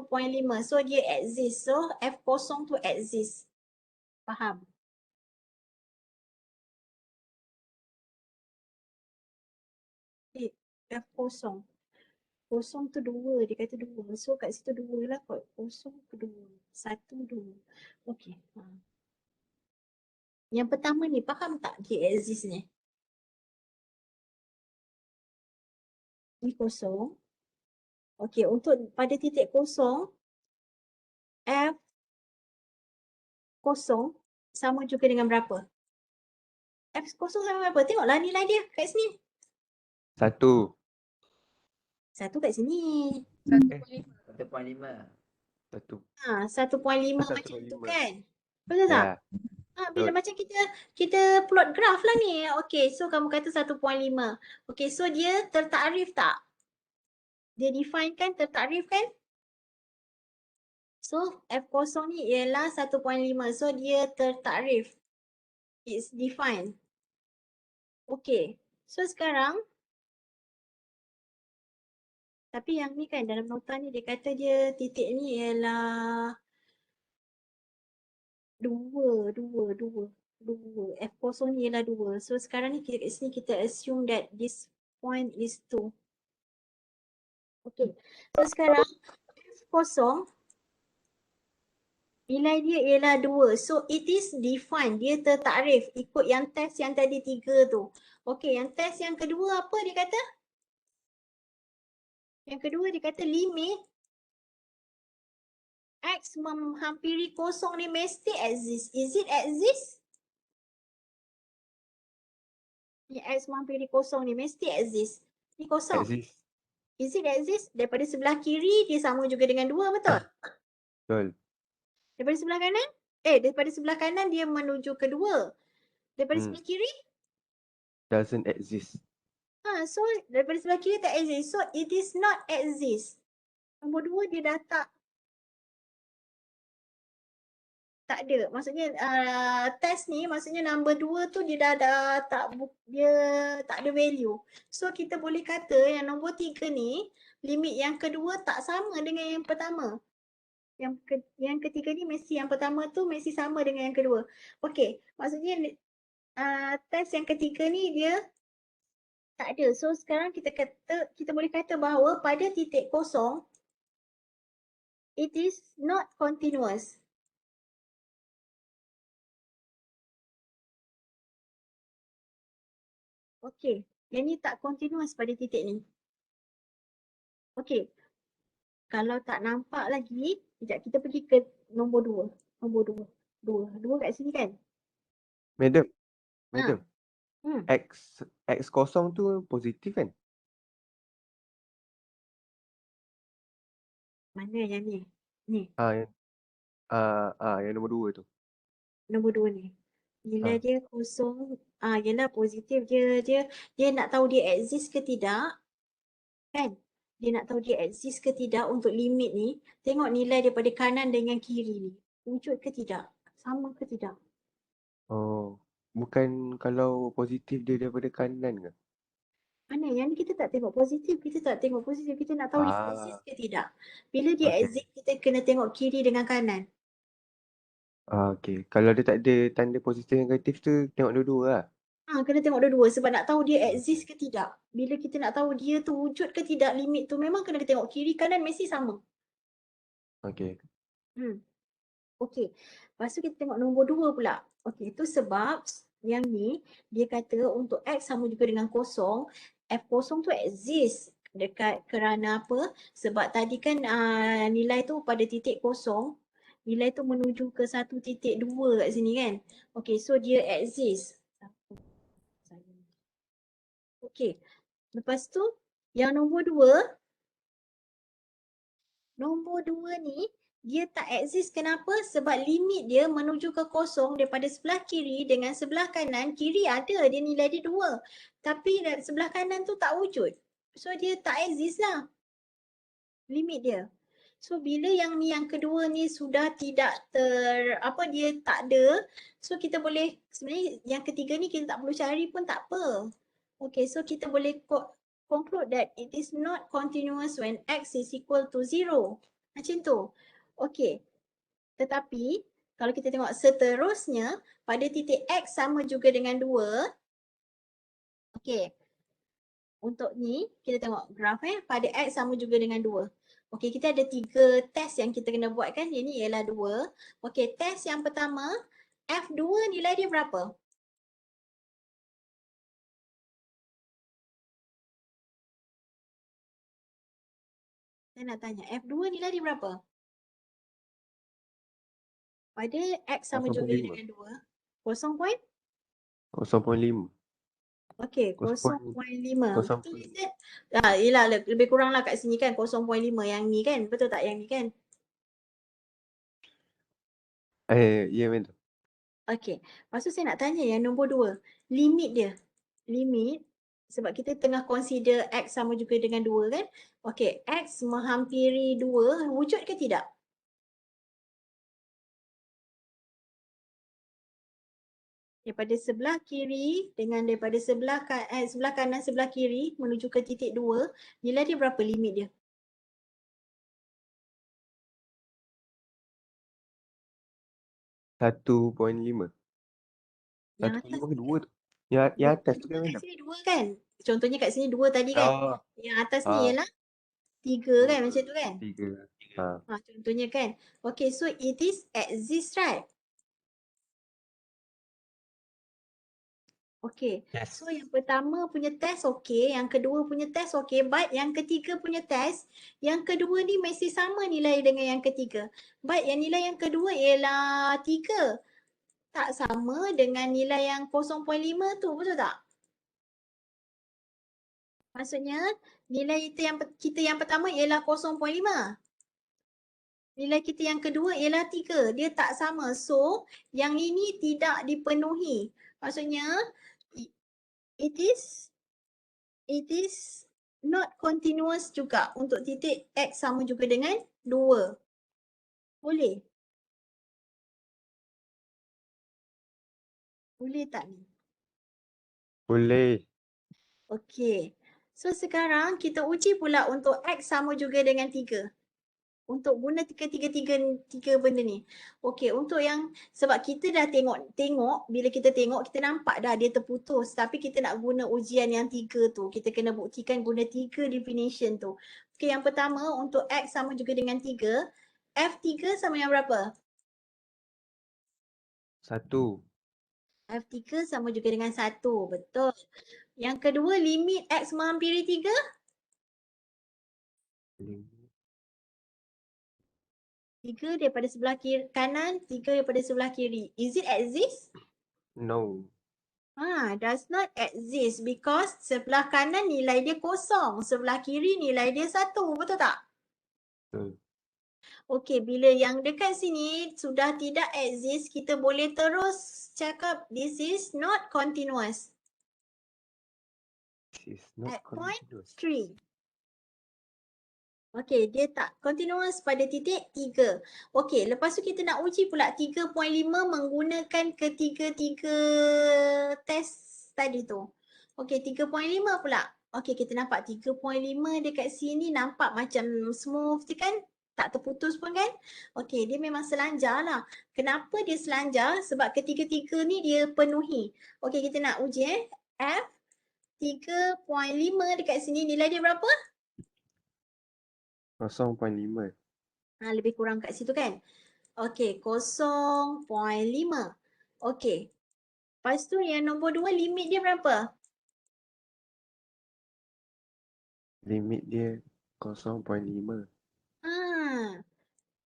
so dia exist. So, F0 tu exist. Faham? F0. 0 tu 2, dia kata 2. So kat situ 2 lah kot. 0 tu 2. 1, 2. Okey. Yang pertama ni, faham tak dia exist ni? Ni 0. Okey, untuk pada titik 0, F0 sama juga dengan berapa? F0 sama berapa? Tengoklah nilai dia kat sini. 1. 1 kat sini. 1.5. 1. 1.5 macam tu kan? Betul tak? Ya. Bila macam kita plot graf lah ni. Okay, so kamu kata 1.5. Okay, so dia tertakrif tak? Dia define kan, tertakrif kan? So, F0 ni ialah 1.5. So, dia tertakrif. It's defined. Okay, so sekarang tapi yang ni kan dalam nota ni dia kata dia titik ni ialah 2. F0 ni ialah 2. So sekarang ni kat sini kita assume that this point is 2. Okay. So sekarang F0 Nilai dia ialah 2. So it is defined. Dia tertakrif ikut yang test yang tadi 3 tu. Okey, yang test yang kedua apa dia kata? Yang kedua dia kata limit X menghampiri kosong ni mesti exist. Is it exist? Ni X menghampiri kosong ni mesti exist. Ni kosong. Exist. Is it exist? Daripada sebelah kiri dia sama juga dengan 2, betul? Betul. Daripada sebelah kanan? Daripada sebelah kanan dia menuju ke 2. Daripada Hmm. sebelah kiri? Doesn't exist. So daripada sebelah kiri tak exist. So it is not exist. Nombor 2 dia dah tak ada. Maksudnya test ni maksudnya number 2 tu dia dah dia tak ada value. So kita boleh kata yang nombor 3 ni limit yang kedua tak sama dengan yang pertama. Yang ketiga ni mesti yang pertama tu mesti sama dengan yang kedua. Okey, maksudnya test yang ketiga ni dia tak ada. So sekarang kita boleh kata bahawa pada titik kosong it is not continuous. Okey, yang ni tak continuous pada titik ni. Okey, kalau tak nampak lagi, sekejap kita pergi ke nombor 2. Nombor 2. 2 kat sini kan? Madam. Madam. Hmm. X kosong tu positif kan? Mana yang ni? Ni, Yang nombor 2 tu. nombor 2 ni. Nilai Ha. dia kosong. Yelah positif dia nak tahu dia exist ke tidak. Kan? Dia nak tahu dia exist ke tidak untuk limit ni. Tengok nilai daripada kanan dengan kiri ni. Wujud ke tidak? Sama ke tidak? Oh. Bukan kalau positif dia daripada kanan ke? Mana? Yang ni kita tak tengok positif. Kita tak tengok positif. Kita nak tahu dia exist ke tidak. Bila dia Okey. exist, kita kena tengok kiri dengan kanan. Okey. Kalau dia tak ada tanda positif negatif tu, tengok dua-dua lah. Kena tengok dua-dua sebab nak tahu dia exist ke tidak. Bila kita nak tahu dia tu wujud ke tidak limit tu, memang kena tengok kiri kanan mesti sama. Okey. Okey. Lepas tu kita tengok nombor 2 pula. Okey, itu sebab yang ni dia kata untuk X sama juga dengan kosong, F kosong tu exist dekat kerana apa? Sebab tadi kan nilai tu pada titik kosong, nilai tu menuju ke 1.2 kat sini kan. Okey, so dia exist. Okey. Lepas tu yang nombor 2 ni dia tak exist. Kenapa? Sebab limit dia menuju ke kosong daripada sebelah kiri dengan sebelah kanan. Kiri ada, dia nilai dia 2. Tapi sebelah kanan tu tak wujud. So dia tak exist lah limit dia. So bila yang ni yang kedua ni sudah tidak dia tak ada. So kita boleh, sebenarnya yang ketiga ni kita tak perlu cari pun tak apa. Okay, so kita boleh conclude that it is not continuous when X is equal to 0. Macam tu. Okay. Tetapi kalau kita tengok seterusnya pada titik X sama juga dengan 2. Okay. Untuk ni kita tengok graf pada X sama juga dengan 2. Okey, kita ada 3 test yang kita kena buat kan. Yang ni ialah 2. Okey, test yang pertama F2 nilai dia berapa? Saya nak tanya, F2 nilai dia berapa? Pada X sama juga 0.5. dengan 2. 0.5? 0.5. Okey, 0.5. Betul 0.5. Ustaz? Yelah, lebih kurang lah kat sini kan 0.5 yang ni kan. Betul tak yang ni kan? Ya betul. Okey. Lepas tu saya nak tanya yang nombor 2. Limit dia. Limit. Sebab kita tengah consider X sama juga dengan 2 kan. Okey. X menghampiri 2. Wujud ke tidak? Daripada sebelah kiri dengan daripada sebelah kanan sebelah kiri menuju ke titik 2. Nilai dia berapa limit dia? Satu 1.5. Yang 1.5 atas ke ni 2 tu? Yang atas tu kan kat macam? sini 2 kan? Contohnya kat sini 2 tadi kan? Yang atas ni ialah 3 kan macam tu kan? 3. Ha. Contohnya kan. Okay, so it is exist, right? Okay. Yes. So yang pertama punya test okay, yang kedua punya test okay, but yang ketiga punya test, yang kedua ni masih sama nilai dengan yang ketiga. But yang nilai yang kedua ialah 3. Tak sama dengan nilai yang 0.5 tu, betul tak? Maksudnya nilai kita yang pertama ialah 0.5. Nilai kita yang kedua ialah 3. Dia tak sama. So, yang ini tidak dipenuhi. Maksudnya it is not continuous juga untuk titik X sama juga dengan 2. Boleh? Boleh tak ni? Boleh. Okey. So sekarang kita uji pula untuk X sama juga dengan 3. Untuk guna tiga benda ni. Okey, untuk yang sebab kita dah tengok bila kita tengok kita nampak dah dia terputus, tapi kita nak guna ujian yang 3 tu. Kita kena buktikan guna 3 definition tu. Okey, yang pertama untuk X sama juga dengan 3, F3 sama yang berapa? 1. F3 sama juga dengan 1. Betul. Yang kedua, limit X menghampiri 3. 3 daripada sebelah kiri kanan, 3 daripada sebelah kiri. Is it exist? No. Does not exist because sebelah kanan nilai dia kosong, sebelah kiri nilai dia 1, betul tak? Betul. Okey, bila yang dekat sini sudah tidak exist, kita boleh terus cakap this is not continuous. This is not At point continuous. 3. Okey, dia tak continuous pada titik 3. Okey, lepas tu kita nak uji pula 3.5 menggunakan ketiga-tiga test tadi tu. Okey, 3.5 pula. Okey, kita nampak 3.5 dekat sini nampak macam smooth je kan? Tak terputus pun kan? Okey, dia memang selanjar lah. Kenapa dia selanjar? Sebab ketiga-tiga ni dia penuhi. Okey, kita nak uji F 3.5 dekat sini nilai dia berapa? 0.5. Lebih kurang kat situ kan? Okey, 0.5. Okey. Lepas tu yang nombor 2 limit dia berapa? Limit dia 0.5.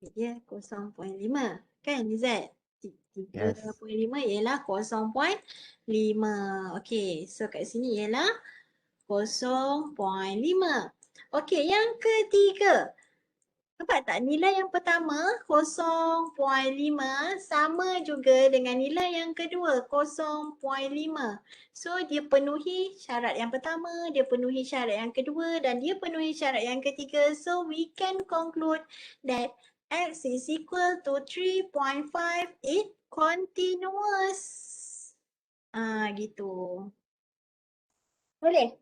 Limit dia 0.5. Kan Zat? 3.5 ialah 0.5. Okey, so kat sini ialah 0.5. Okey, yang ketiga. Nampak tak nilai yang pertama 0.5 sama juga dengan nilai yang kedua 0.5. So dia penuhi syarat yang pertama, dia penuhi syarat yang kedua dan dia penuhi syarat yang ketiga. So we can conclude that X is equal to 3.5. It continuous. Gitu. Boleh?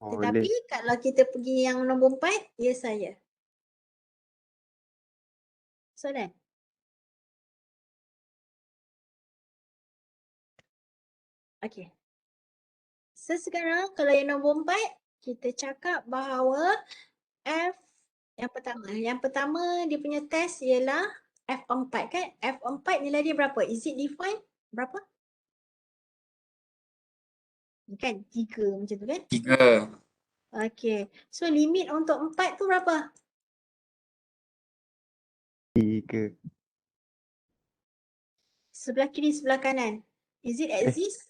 Tetapi Boleh. kalau kita pergi yang nombor 4, ya saya. Soalan? Okey. So sekarang kalau yang nombor 4, kita cakap bahawa F yang pertama. Yang pertama dia punya test ialah F4 kan? F4 nilai dia berapa? Is it defined? Berapa? Kan 3 macam tu kan? 3. Okey. So limit untuk 4 tu berapa? 3. Sebelah kiri, sebelah kanan. Is it exist?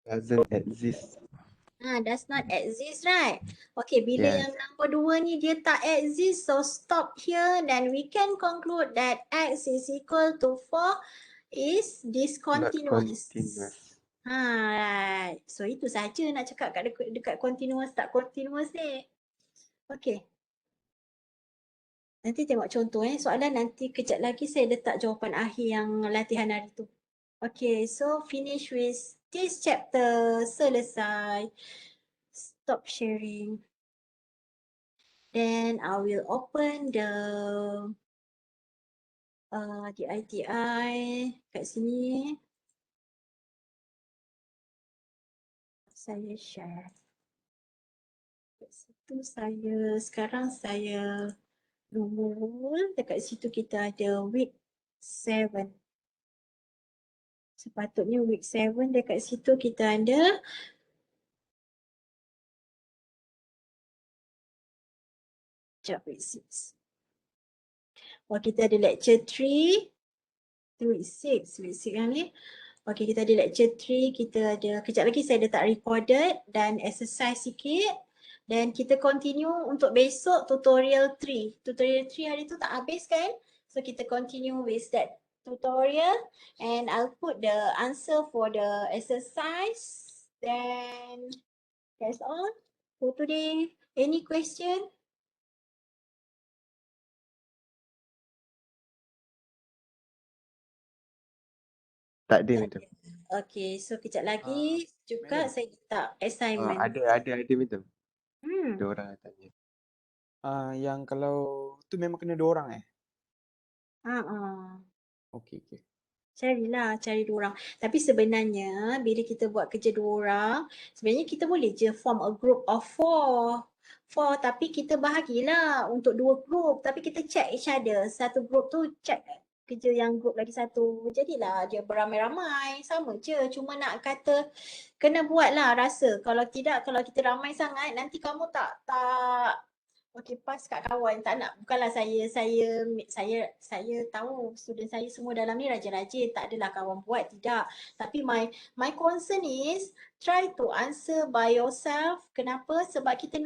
Doesn't exist. Does not exist, right? Okay, bila Yes. yang nombor 2 ni dia tak exist, so stop here. Then we can conclude that X is equal to 4 is Not discontinuous. continuous. Right. So itu saja nak cakap dekat continuous tak continuous ni. Okay. Nanti tengok contoh soalan nanti kejap lagi saya letak jawapan akhir yang latihan hari tu. Okay, so finish with this chapter. Selesai. Stop sharing. Then I will open the ITI kat sini. Saya share. tu sekarang saya Nurul, dekat situ kita ada week 7. Sepatutnya week 7 dekat situ kita ada week 6. Kita ada lecture 3 week 6 yang ni. Kita ada lecture 3, kita ada, kejap lagi saya letak recorded dan exercise sikit. Dan kita continue untuk besok tutorial 3. Tutorial 3 hari tu tak habis kan? So kita continue with that tutorial and I'll put the answer for the exercise. Then that's all for today. Any question? Tak ada, Madam. Okay, so kejap lagi juga Madam. saya letak assignment. Ada, Madam. Hmm. Ada orang tanya. Yang kalau tu memang kena 2 orang Okey. Cari 2 orang. Tapi sebenarnya bila kita buat kerja 2 orang, sebenarnya kita boleh je form a group of 4. Tapi kita bahagilah untuk 2 group. Tapi kita check each other. Satu group tu check kerja yang group lagi satu. Jadilah dia beramai-ramai. Sama je. Cuma nak kata kena buat lah rasa. Kalau tidak, kalau kita ramai sangat, nanti kamu tak pas kat kawan. Tak nak, bukanlah saya tahu student saya semua dalam ni rajin-rajin, tak adalah kawan buat, tidak. Tapi my concern is try to answer by yourself. Kenapa? Sebab kita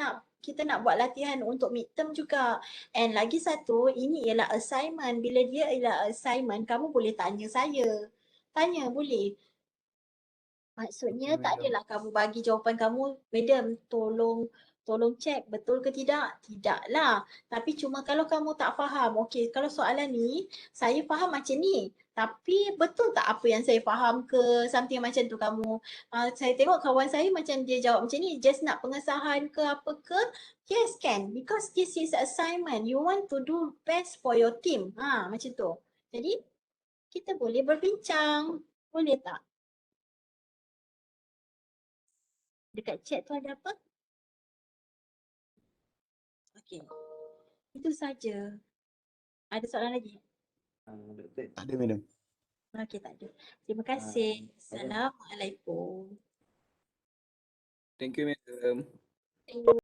nak buat latihan untuk midterm juga. And lagi satu, ini ialah assignment. Bila dia ialah assignment, kamu boleh tanya saya. Tanya boleh. Maksudnya tak adalah kamu bagi jawapan kamu, madam tolong check betul ke tidak? Tidaklah. Tapi cuma kalau kamu tak faham, okey, kalau soalan ni saya faham macam ni. Tapi betul tak apa yang saya faham ke something macam tu kamu? Saya tengok kawan saya macam dia jawab macam ni, just nak pengesahan ke apa ke? Yes can, because this is assignment. You want to do best for your team. Macam tu. Jadi kita boleh berbincang. Boleh tak? Dekat chat tu ada apa? Okey. Itu saja. Ada soalan lagi? Tak ada, Madam. Okey, tak ada. Terima kasih. Assalamualaikum. Thank you, Madam. Thank you.